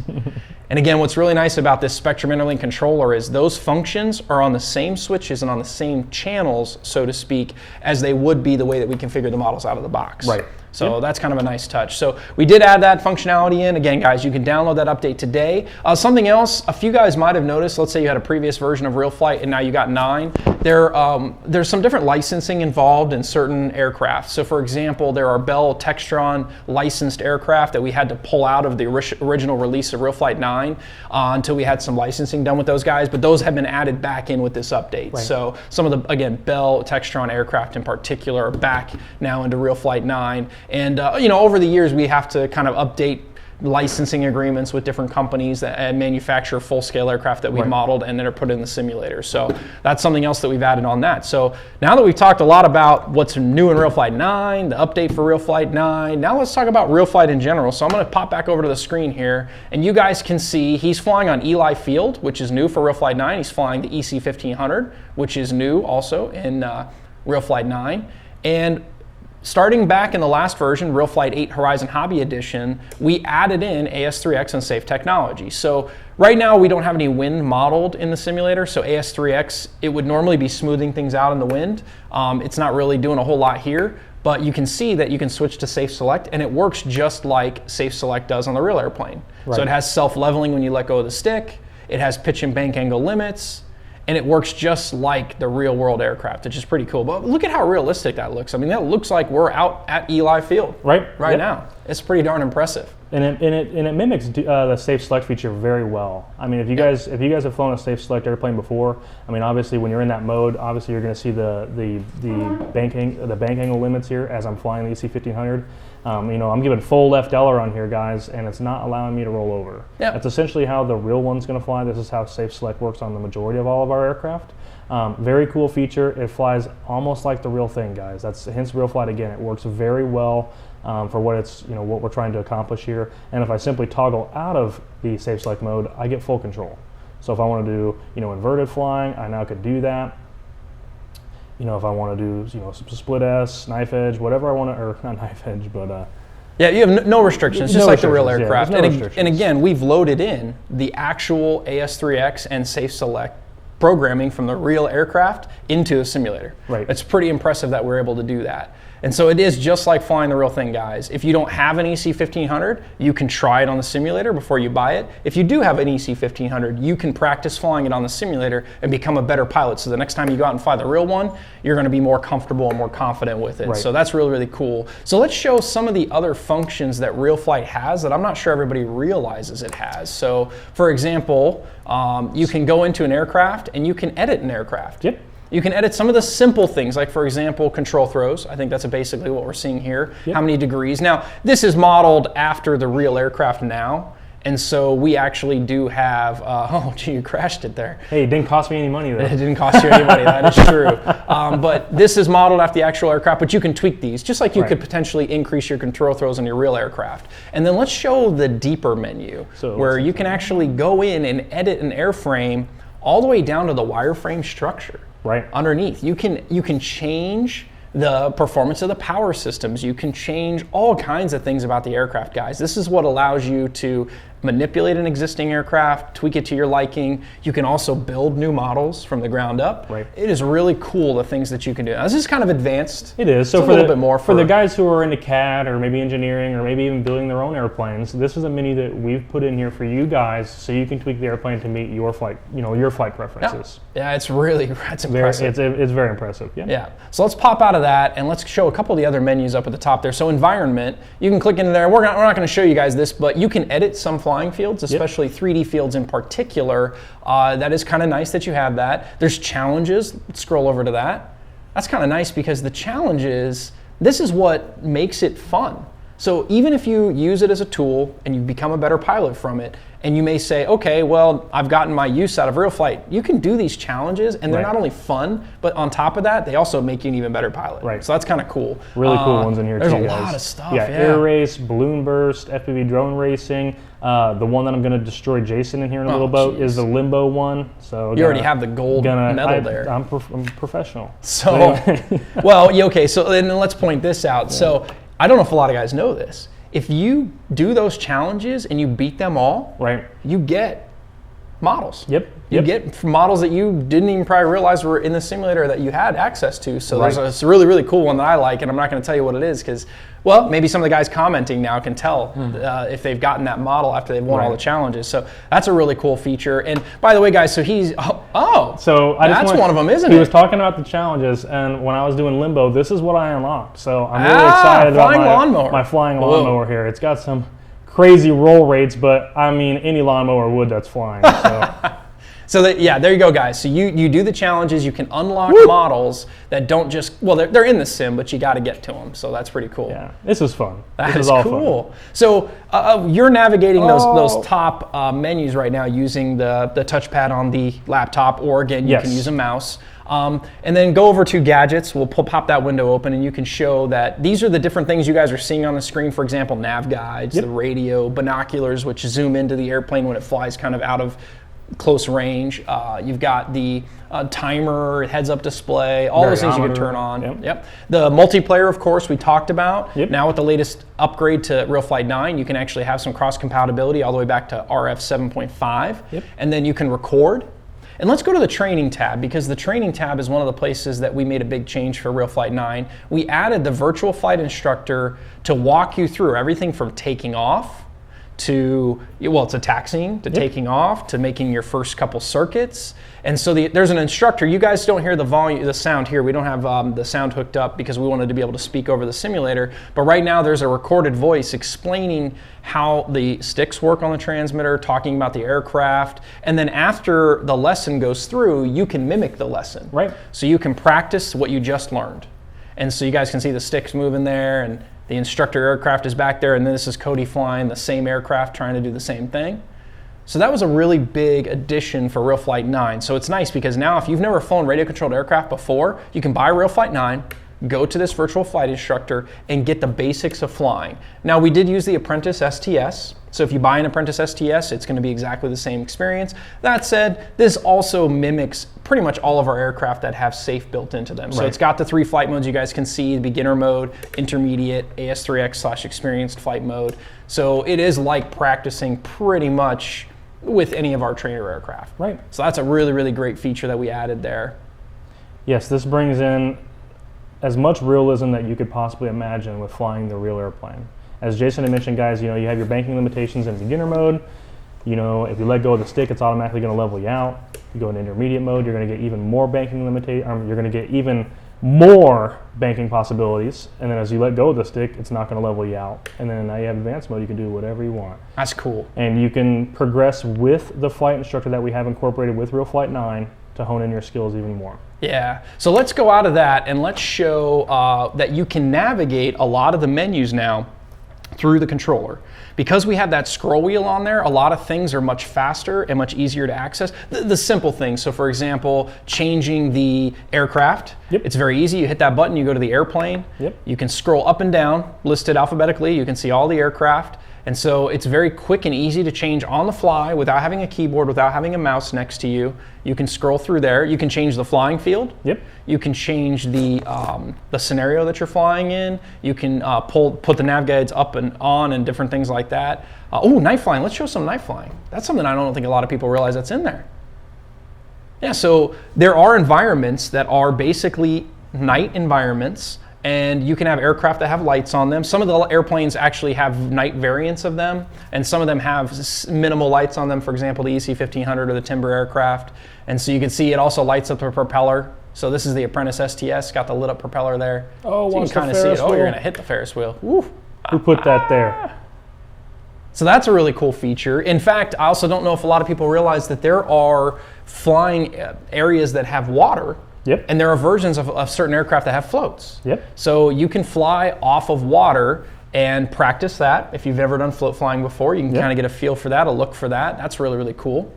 And again, what's really nice about this Spectrum Interlink controller is those functions are on the same switches and on the same channels, so to speak, as they would be the way that we configure the models out of the box. Right. So that's kind of a nice touch. So we did add that functionality in. Again, guys, you can download that update today. Something else, a few guys might have noticed, let's say you had a previous version of RealFlight and now you got 9. There's some different licensing involved in certain aircraft. So for example, there are Bell Textron licensed aircraft that we had to pull out of the original release of RealFlight 9 until we had some licensing done with those guys, but those have been added back in with this update. Right. So some of the, again, Bell Textron aircraft in particular are back now into RealFlight 9. And over the years, we have to kind of update licensing agreements with different companies that manufacture full-scale aircraft that we've modeled and then are put in the simulator. So that's something else that we've added on that. So now that we've talked a lot about what's new in RealFlight 9, the update for RealFlight 9, now let's talk about RealFlight in general. So I'm going to pop back over to the screen here, and you guys can see he's flying on Eli Field, which is new for RealFlight 9. He's flying the EC1500, which is new also in RealFlight 9. And starting back in the last version, RealFlight 8 Horizon Hobby Edition, we added in AS3X and SAFE technology. So right now we don't have any wind modeled in the simulator, so AS3X, it would normally be smoothing things out in the wind. It's not really doing a whole lot here, but you can see that you can switch to SAFE Select, and it works just like SAFE Select does on the real airplane. Right. So it has self-leveling when you let go of the stick, it has pitch and bank angle limits, and it works just like the real world aircraft, which is pretty cool. But look at how realistic that looks. I mean, that looks like we're out at Eli Field right now. It's pretty darn impressive. And it mimics the Safe Select feature very well. I mean, if you guys have flown a Safe Select airplane before, I mean, obviously when you're in that mode, obviously you're going to see the bank angle limits here as I'm flying the EC1500. You know, I'm giving full left aileron here, guys, and it's not allowing me to roll over. Yep. That's essentially how the real one's going to fly. This is how Safe Select works on the majority of all of our aircraft. Very cool feature. It flies almost like the real thing, guys. That's hence RealFlight again. It works very well. For what it's, you know, what we're trying to accomplish here. And if I simply toggle out of the Safe Select mode, I get full control. So if I want to do, you know, inverted flying, I now could do that. You know, if I want to do, you know, split S, knife edge, whatever I want to, or not knife edge, but yeah, you have no restrictions, just like the real aircraft. Yeah, and again, we've loaded in the actual AS3X and SAFE Select programming from the real aircraft into a simulator. Right. It's pretty impressive that we're able to do that. And so it is just like flying the real thing, guys. If you don't have an EC1500, you can try it on the simulator before you buy it. If you do have an EC1500, you can practice flying it on the simulator and become a better pilot. So the next time you go out and fly the real one, you're going to be more comfortable and more confident with it. Right. So that's really, really cool. So let's show some of the other functions that RealFlight has that I'm not sure everybody realizes it has. So for example, you can go into an aircraft and you can edit an aircraft. Yep. You can edit some of the simple things, like for example, control throws. I think that's basically what we're seeing here. Yep. How many degrees? Now, this is modeled after the real aircraft now, and so we actually do have, oh gee, you crashed it there. Hey, it didn't cost me any money though. It didn't cost you any money, that is true. But this is modeled after the actual aircraft, but you can tweak these, just like you could potentially increase your control throws on your real aircraft. And then let's show the deeper menu, where you can actually go in and edit an airframe all the way down to the wireframe structure. Right. Underneath, you can change the performance of the power systems. You can change all kinds of things about the aircraft, guys. This is what allows you to manipulate an existing aircraft, tweak it to your liking. You can also build new models from the ground up. Right. It is really cool, the things that you can do. Now, this is kind of advanced. It is. So it's a little bit more for the guys who are into CAD or maybe engineering or maybe even building their own airplanes, this is a menu that we've put in here for you guys so you can tweak the airplane to meet your flight, you know, your flight preferences. Yeah, it's impressive. It's very impressive. Yeah. Yeah. So let's pop out of that and let's show a couple of the other menus up at the top there. So environment, you can click into there. We're not going to show you guys this, but you can edit some flying fields, especially 3D fields in particular. That is kind of nice that you have that. There's challenges. Let's scroll over to that. That's kind of nice because the challenges, this is what makes it fun. So even if you use it as a tool and you become a better pilot from it, and you may say, okay, well, I've gotten my use out of RealFlight. You can do these challenges, and they're not only fun, but on top of that, they also make you an even better pilot. Right. So that's kind of cool. Really cool ones in here there's too, guys. There's a lot of stuff. Yeah, air race, balloon burst, FPV drone racing. The one that I'm going to destroy Jason in here in a little bit is the limbo one. So you already have the gold medal there. I'm professional. So, well, okay. So then let's point this out. Yeah. So I don't know if a lot of guys know this. If you do those challenges and you beat them all, you get models. You get models that you didn't even probably realize were in the simulator that you had access to. So there's a really, really cool one that I like, and I'm not going to tell you what it is because, well, maybe some of the guys commenting now can tell if they've gotten that model after they've won all the challenges. So that's a really cool feature. And by the way, guys, so he's, so that's one of them, isn't it? He was talking about the challenges, and when I was doing limbo, this is what I unlocked. So I'm really excited about my flying lawnmower here. It's got some crazy roll rates, but I mean, any lawnmower would that's flying. So. So there you go, guys. So you do the challenges. You can unlock models that don't just, well, they're in the sim, but you got to get to them. So that's pretty cool. Yeah, this is fun. That is all cool. Fun. So you're navigating those top menus right now using the touchpad on the laptop, or again, you can use a mouse. And then go over to gadgets. We'll pop that window open, and you can show that these are the different things you guys are seeing on the screen. For example, nav guides, the radio, binoculars, which zoom into the airplane when it flies kind of out of close range. You've got the timer, heads-up display, all those things you can turn on. The multiplayer, of course, we talked about. Now with the latest upgrade to RealFlight 9, you can actually have some cross-compatibility all the way back to RF9.5. And then you can record. And let's go to the training tab, because the training tab is one of the places that we made a big change for RealFlight 9. We added the Virtual Flight Instructor to walk you through everything from taking off to, well, it's a taxiing, to taking off, to making your first couple circuits. And so there's an instructor. You guys don't hear the sound here. We don't have the sound hooked up because we wanted to be able to speak over the simulator. But right now there's a recorded voice explaining how the sticks work on the transmitter, talking about the aircraft. And then after the lesson goes through, you can mimic the lesson. Right. So you can practice what you just learned. And so you guys can see the sticks moving there, and the instructor aircraft is back there, and then this is Cody flying the same aircraft trying to do the same thing. So that was a really big addition for RealFlight 9. So it's nice because now if you've never flown radio-controlled aircraft before, you can buy RealFlight 9, go to this Virtual Flight Instructor, and get the basics of flying. Now we did use the Apprentice STS, so if you buy an Apprentice STS, it's going to be exactly the same experience. That said, this also mimics pretty much all of our aircraft that have SAFE built into them. So it's got the 3 flight modes you guys can see: beginner mode, intermediate, AS3X/experienced flight mode. So it is like practicing pretty much with any of our trainer aircraft. Right. So that's a really, really great feature that we added there. Yes, this brings in as much realism that you could possibly imagine with flying the real airplane. As Jason had mentioned, guys, you know, you have your banking limitations in beginner mode. You know, if you let go of the stick, it's automatically going to level you out. You go into intermediate mode, you're going to get even more banking you're going to get even more banking possibilities. And then as you let go of the stick, it's not going to level you out. And then now you have advanced mode, you can do whatever you want. That's cool. And you can progress with the flight instructor that we have incorporated with RealFlight 9 to hone in your skills even more. Yeah, so let's go out of that and let's show that you can navigate a lot of the menus now through the controller. Because we have that scroll wheel on there, a lot of things are much faster and much easier to access. The simple things, so for example, changing the aircraft. It's very easy. You hit that button, you go to the airplane. You can scroll up and down, listed alphabetically. You can see all the aircraft. And so it's very quick and easy to change on the fly without having a keyboard, without having a mouse next to you. You can scroll through there. You can change the flying field. You can change the scenario that you're flying in. You can put the nav guides up and on and different things like that. Oh, night flying. Let's show some night flying. That's something I don't think a lot of people realize that's in there. Yeah, so there are environments that are basically night environments, and you can have aircraft that have lights on them. Some of the airplanes actually have night variants of them, and some of them have minimal lights on them, for example, the EC-1500 or the Timber aircraft. And so you can see it also lights up the propeller. So this is the Apprentice STS, got the lit up propeller there. Oh, so you can kind of see it. Oh, you're gonna hit the Ferris wheel. Woo. Who put that there? So that's a really cool feature. In fact, I also don't know if a lot of people realize that there are flying areas that have water. And there are versions of certain aircraft that have floats. So you can fly off of water and practice that. If you've ever done float flying before, you can kind of get a feel for that, a look for that. That's really, really cool.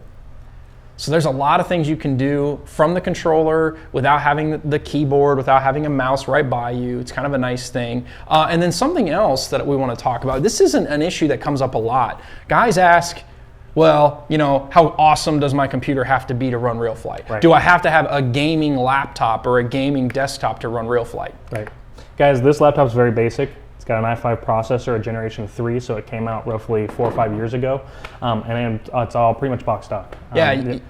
So there's a lot of things you can do from the controller without having the keyboard, without having a mouse right by you. It's kind of a nice thing. And then something else that we want to talk about. This isn't an issue that comes up a lot. Guys ask, well, you know, how awesome does my computer have to be to run RealFlight? Do I have to have a gaming laptop or a gaming desktop to run RealFlight? Guys, this laptop is very basic. It's got an i5 processor, a generation 3, so it came out roughly 4 or 5 years ago, and it's all pretty much box stock.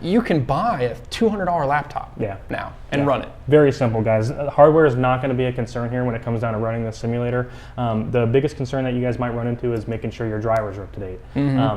You can buy a $200 laptop now and run it. Very simple, guys. Hardware is not going to be a concern here when it comes down to running the simulator. The biggest concern that you guys might run into is making sure your drivers are up to date,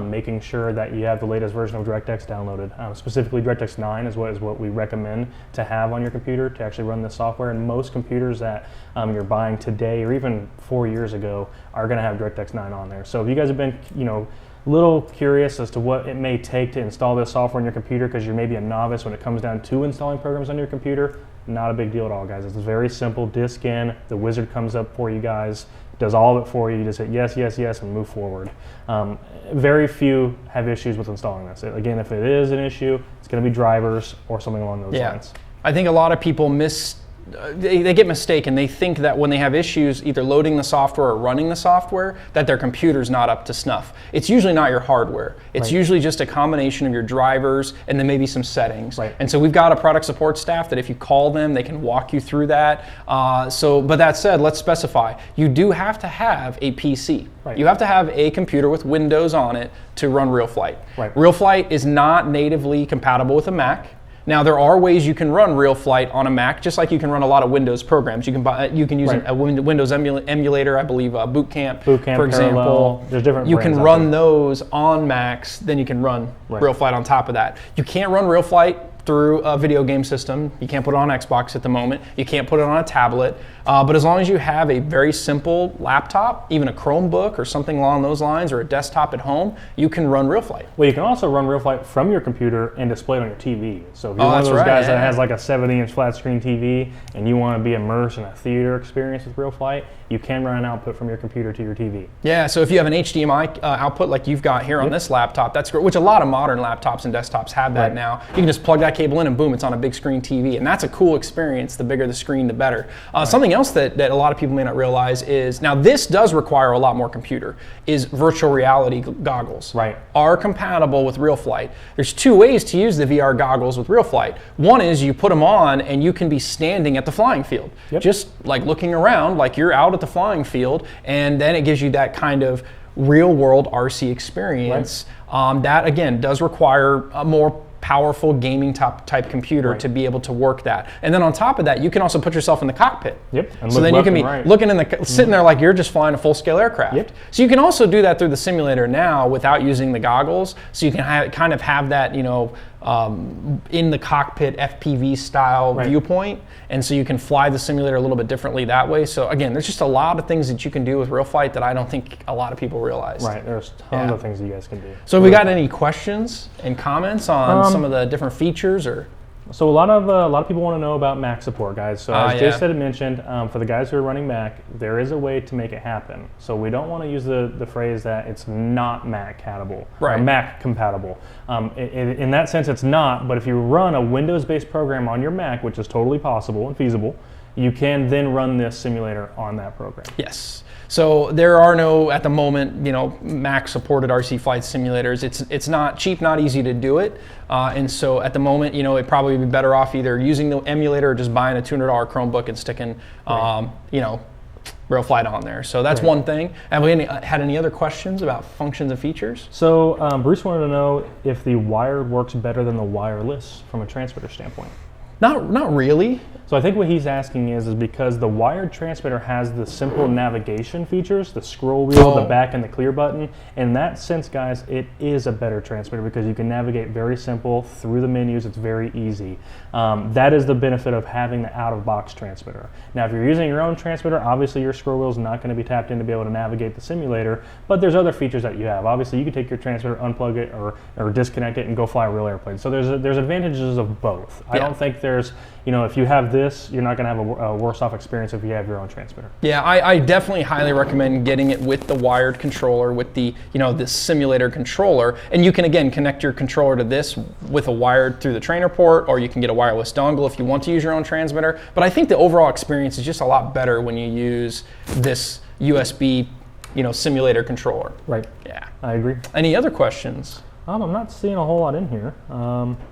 making sure that you have the latest version of DirectX downloaded. Specifically, DirectX 9 is what we recommend to have on your computer to actually run this software. And most computers that you're buying today, or even 4 years ago, are going to have DirectX 9 on there. So if you guys have been, a little curious as to what it may take to install this software on your computer because you're maybe a novice when it comes down to installing programs on your computer, not a big deal at all, guys. It's very simple. Disk in, the wizard comes up for you guys, does all of it for you. You just hit yes, yes, yes, and move forward. Very few have issues with installing this. Again, if it is an issue, it's going to be drivers or something along those lines. I think a lot of people they get mistaken. They think that when they have issues either loading the software or running the software, that their computer's not up to snuff. It's usually not your hardware. It's usually just a combination of your drivers and then maybe some settings. And so we've got a product support staff that if you call them, they can walk you through that. But that said, let's specify. You do have to have a PC. You have to have a computer with Windows on it to run RealFlight. RealFlight is not natively compatible with a Mac. Now there are ways you can run RealFlight on a Mac, just like you can run a lot of Windows programs. You can use a Windows emulator, I believe, Boot Camp, for example. Parallel. There's different. You can run those on Macs, then you can run RealFlight on top of that. You can't run RealFlight through a video game system. You can't put it on Xbox at the moment. You can't put it on a tablet. But as long as you have a very simple laptop, even a Chromebook or something along those lines, or a desktop at home, you can run RealFlight. Well, you can also run RealFlight from your computer and display it on your TV. So if you're one of those guys that has like a 70-inch flat screen TV and you want to be immersed in a theater experience with RealFlight, you can run an output from your computer to your TV. Yeah, so if you have an HDMI output like you've got here on this laptop, that's great, which a lot of modern laptops and desktops have that now. You can just plug that cable in and boom, it's on a big screen TV. And that's a cool experience. The bigger the screen, the better. Something else that a lot of people may not realize is, now this does require a lot more computer, is virtual reality goggles. Are compatible with RealFlight. There's two ways to use the VR goggles with RealFlight. One is you put them on and you can be standing at the flying field. Just like looking around like you're out at the flying field, and then it gives you that kind of real world RC experience. That again does require a more powerful gaming type computer to be able to work that. And then on top of that, you can also put yourself in the cockpit. And so then you can be looking in the sitting there like you're just flying a full-scale aircraft. So you can also do that through the simulator now without using the goggles. So you can kind of have that, you know, in the cockpit FPV style viewpoint, and so you can fly the simulator a little bit differently that way. So again, there's just a lot of things that you can do with RealFlight that I don't think a lot of people realize. There's tons of things that you guys can do. So have we got any questions and comments on some of the different features, or? So a lot of people want to know about Mac support, guys. So as Jason had mentioned, for the guys who are running Mac, there is a way to make it happen. So we don't want to use the phrase that it's not Mac compatible, or Mac compatible. In that sense, it's not. But if you run a Windows-based program on your Mac, which is totally possible and feasible, you can then run this simulator on that program. Yes. So there are no, at the moment, you know, Mac-supported RC flight simulators. It's not cheap, not easy to do it, and so at the moment, you know, it'd probably be better off either using the emulator or just buying a $200 Chromebook and sticking, you know, RealFlight on there. So that's one thing. Have we had any other questions about functions and features? So Bruce wanted to know if the wired works better than the wireless from a transmitter standpoint. Not really. So I think what he's asking is because the wired transmitter has the simple navigation features, the scroll wheel, the back, and the clear button. In that sense, guys, it is a better transmitter because you can navigate very simple through the menus. It's very easy. That is the benefit of having the out-of-box transmitter. Now, if you're using your own transmitter, obviously your scroll wheel is not going to be tapped in to be able to navigate the simulator, but there's other features that you have. Obviously, you can take your transmitter, unplug it, or disconnect it and go fly a real airplane. So there's advantages of both. I don't think there's, you know, if you have this, you're not going to have a worse off experience if you have your own transmitter. Yeah, I definitely highly recommend getting it with the wired controller, with the, you know, the simulator controller, and you can again connect your controller to this with a wired through the trainer port, or you can get a wireless dongle if you want to use your own transmitter. But I think the overall experience is just a lot better when you use this USB, you know, simulator controller. Yeah, I agree. Any other questions? I'm not seeing a whole lot in here.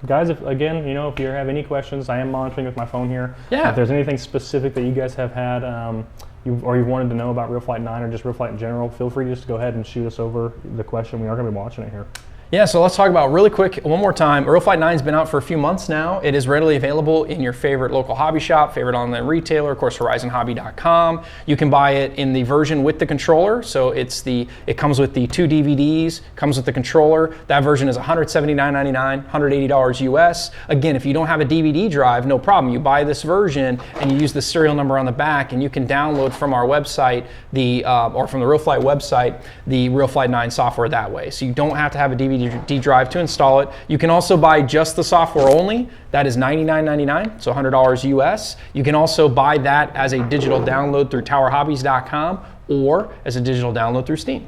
Guys, if you have any questions, I am monitoring with my phone here. If there's anything specific that you guys have had you wanted to know about RealFlight 9 or just RealFlight in general, feel free to just go ahead and shoot us over the question. We are going to be watching it here. Yeah, so let's talk about really quick, one more time. RealFlight 9's been out for a few months now. It is readily available in your favorite local hobby shop, favorite online retailer, of course, horizonhobby.com. You can buy it in the version with the controller. So it comes with the 2 DVDs, comes with the controller. That version is $179.99, $180 US. Again, if you don't have a DVD drive, no problem. You buy this version and you use the serial number on the back, and you can download from our website, or from the RealFlight website, the RealFlight 9 software that way. So you don't have to have a DVD drive to install it. You can also buy just the software only. That is $99.99, so $100 US. You can also buy that as a digital download through towerhobbies.com or as a digital download through Steam.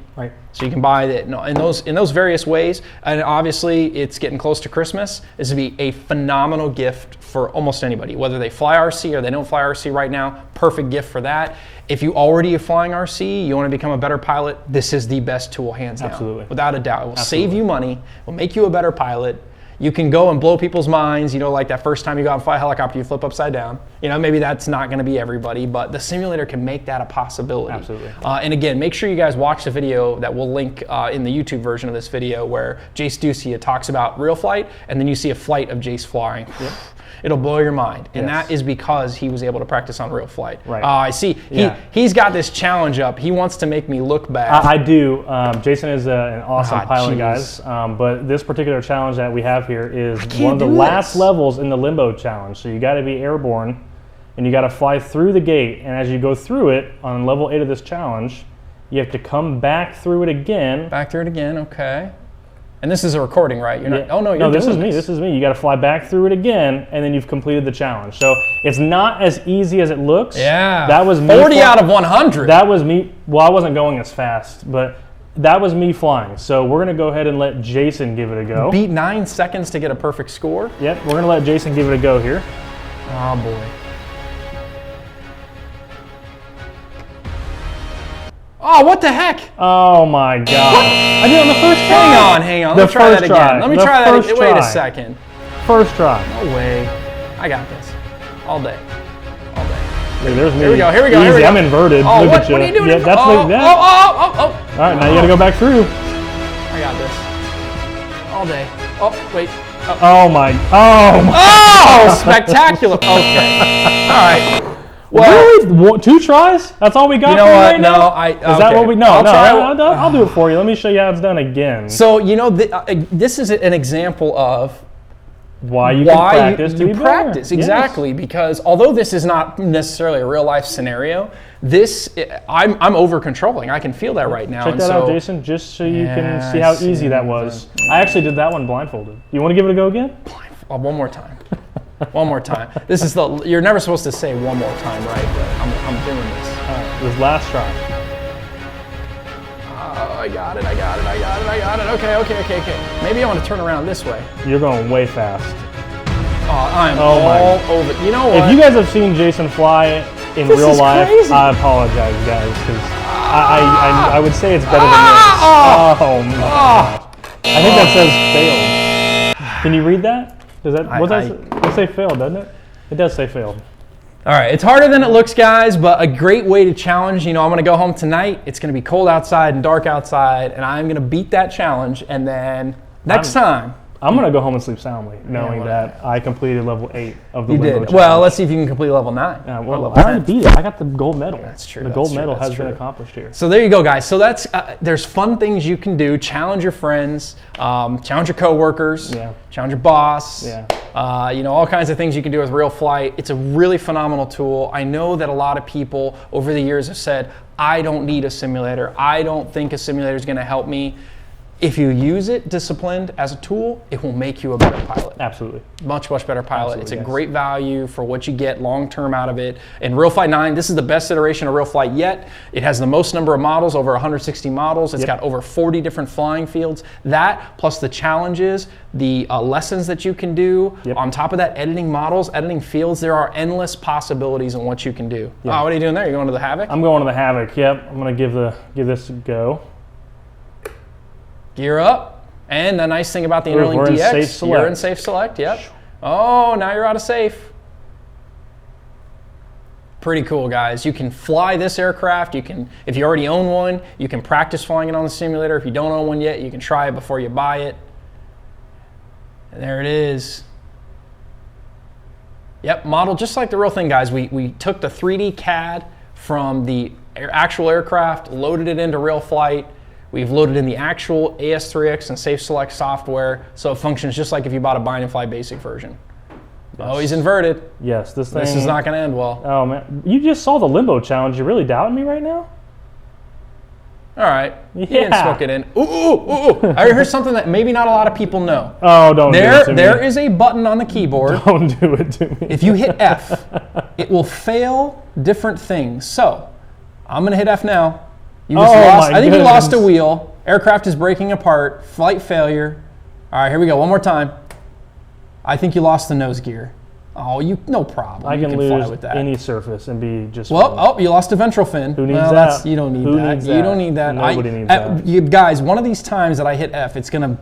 So you can buy it in those various ways. And obviously, it's getting close to Christmas. This would be a phenomenal gift for almost anybody, whether they fly RC or they don't fly RC right now. Perfect gift for that. If you already are flying RC, you want to become a better pilot, this is the best tool, hands down. Absolutely. Without a doubt. It will save you money, will make you a better pilot. You can go and blow people's minds, you know, like that first time you go out and fly a helicopter, you flip upside down. You know, maybe that's not going to be everybody, but the simulator can make that a possibility. Absolutely. And again, make sure you guys watch the video that we'll link in the YouTube version of this video where Jace Ducia talks about RealFlight, and then you see a flight of Jace flying. Yep. It'll blow your mind, and that is because he was able to practice on RealFlight. Right. I see. He's got this challenge up. He wants to make me look bad. I do. Jason is an awesome pilot, guys. But this particular challenge that we have here is one of the last levels in the limbo challenge. So you got to be airborne, and you got to fly through the gate. And as you go through it on level 8 of this challenge, you have to come back through it again. Back through it again. Okay. And this is a recording, right? You're not. Oh no, no. This is me. This is me. You got to fly back through it again, and then you've completed the challenge. So it's not as easy as it looks. Yeah. That was me. 40 out of 100. That was me. Well, I wasn't going as fast, but that was me flying. So we're gonna go ahead and let Jason give it a go. Beat 9 seconds to get a perfect score. Yep. We're gonna let Jason give it a go here. Oh boy. Oh, what the heck? Oh my God. What? I did it on the first try. Hang on. Let me try that again. Let me try that again. Wait a second. First try. No way. I got this. All day. All day. Hey, there's me. Here we go. Here we go. Easy. Here we go. I'm inverted. Oh, Look what? at you. What are you doing? Yeah, that's oh, that. Oh. All right, now you gotta go back through. I got this. All day. Oh, wait. Oh my. Oh, spectacular. Okay. All right. Well, really? 2 tries? That's all we got. You know for what? right No, now? I. Is that what we? No, I'll do it for you. Let me show you how it's done again. So you know, this is an example of why you practice. You practice exactly, because although this is not necessarily a real life scenario, this I'm over controlling. I can feel that right now. Check that out, Jason, just so you can see how easy that was. I actually did that one blindfolded. You want to give it a go again? One more time. One more time. This is you're never supposed to say one more time, right? But I'm doing this. All right, this last try. I got it. Okay. Maybe I want to turn around this way. You're going way fast. I'm all over. You know what? If you guys have seen Jason fly in real life, crazy. I apologize, guys, because I would say it's better than this. Oh my gosh. I think that says failed. Can you read that? Does that? It say failed, doesn't it? It does say failed. All right, it's harder than it looks, guys, but a great way to challenge. You know, I'm going to go home tonight. It's going to be cold outside and dark outside, and I'm going to beat that challenge. And then next time, I'm going to go home and sleep soundly, knowing that I completed level 8 of the limbo challenge. Well, let's see if you can complete level 9. Well, I already beat it. I got the gold medal. That's true. The gold medal has been accomplished here. So there you go, guys. So that's there's fun things you can do. Challenge your friends, challenge your coworkers, challenge your boss. You know, all kinds of things you can do with RealFlight. It's a really phenomenal tool. I know that a lot of people over the years have said, I don't need a simulator. I don't think a simulator is going to help me. If you use it disciplined as a tool, it will make you a better pilot. Absolutely. Much better pilot. It's a great value for what you get long-term out of it. And RealFlight 9, this is the best iteration of RealFlight yet. It has the most number of models, over 160 models. It's got over 40 different flying fields. That, plus the challenges, the lessons that you can do. On top of that, editing models, editing fields, there are endless possibilities in what you can do. What are you doing there? You going to the Havoc? I'm going to the Havoc, I'm going to give this a go. Gear up, and the nice thing about the Interlink DX, you're in safe select, Oh, now you're out of safe. Pretty cool, guys. You can fly this aircraft. You can, if you already own one, you can practice flying it on the simulator. If you don't own one yet, you can try it before you buy it. And there it is. Yep, model just like the real thing, guys. We took the 3D CAD from the actual aircraft, loaded it into RealFlight. We've loaded in the actual AS3X and SAFE Select software, so it functions just like if you bought a bind and fly basic version. Oh, he's inverted. Yes, this is not going to end well. Oh man, you just saw the limbo challenge. You really doubting me right now? All right, you didn't smoke it in. Ooh. I heard something that maybe not a lot of people know. Oh, don't do it to me. There is a button on the keyboard. Don't do it to me. If you hit F, it will fail different things. So I'm going to hit F now. You just lost. I think you lost a wheel. Aircraft is breaking apart. Flight failure. All right, here we go. One more time. I think you lost the nose gear. Oh, no problem. I can fly lose with that. any surface and be just Well, oh, you lost a ventral fin. Who needs that? You don't need Who that. needs that? You don't need that. Nobody needs that. You guys, one of these times that I hit F, it's gonna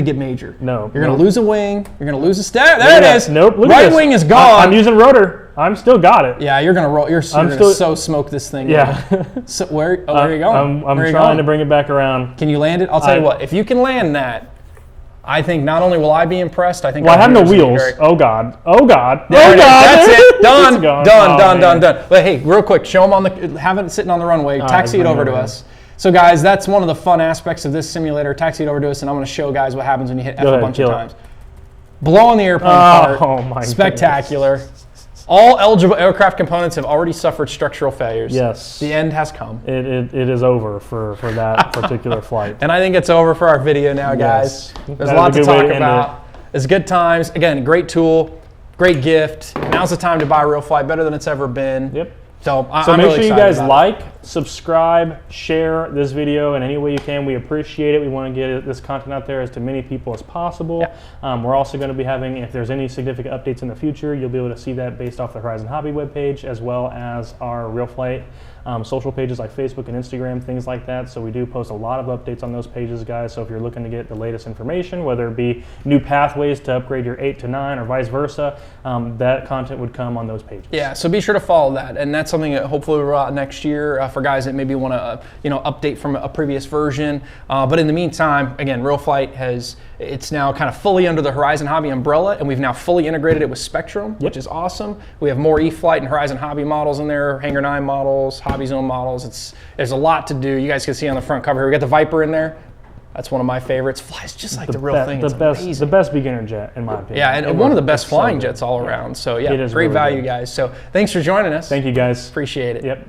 get major. No. You're gonna lose a wing. You're gonna lose a step. Look at There it is. that. Nope. Look at Right this. wing is gone. I'm using rotor. I'm still got it. Yeah, you're gonna roll. You're gonna so smoke this thing. Yeah. So where are you going? I'm trying to bring it back around. Can you land it? I'll tell you what. If you can land that, I think not only will I be impressed, I think. Well, I have no wheels. Oh God. Oh God. There oh it is. God. That's it. Done. Done. Done. But hey, real quick, show them have it sitting on the runway. Taxi it over to us. So guys, that's one of the fun aspects of this simulator. Taxi it over to us, and I'm going to show guys what happens when you hit F a bunch of times. Blow on the airplane part. Oh my Spectacular. Goodness. All eligible aircraft components have already suffered structural failures. Yes. The end has come. It is over for that particular flight. And I think it's over for our video now, guys. Yes. There's a lot to talk about. It's good times. Again, great tool, great gift. Now's the time to buy RealFlight, better than it's ever been. Yep. So I'm make sure you guys like, subscribe, share this video in any way you can. We appreciate it. We want to get this content out there as to many people as possible. Yeah. We're also going to be having, if there's any significant updates in the future, you'll be able to see that based off the Horizon Hobby webpage, as well as our RealFlight social pages like Facebook and Instagram, things like that. So we do post a lot of updates on those pages, guys. So if you're looking to get the latest information, whether it be new pathways to upgrade your 8 to 9 or vice versa, that content would come on those pages. Yeah, so be sure to follow that. And that's something that hopefully we'll roll out next year for guys that maybe want to update from a previous version. But in the meantime, again, RealFlight it's now kind of fully under the Horizon Hobby umbrella, and we've now fully integrated it with Spectrum, which is awesome. We have more E-flite and Horizon Hobby models in there, Hangar 9 models, HobbyZone models. There's a lot to do. You guys can see on the front cover here, we got the Viper in there. That's one of my favorites. Flies just like the real thing. The best beginner jet, in my opinion. Yeah, and one of the best flying jets all around. So yeah, great value, guys. So thanks for joining us. Thank you, guys. Appreciate it. Yep.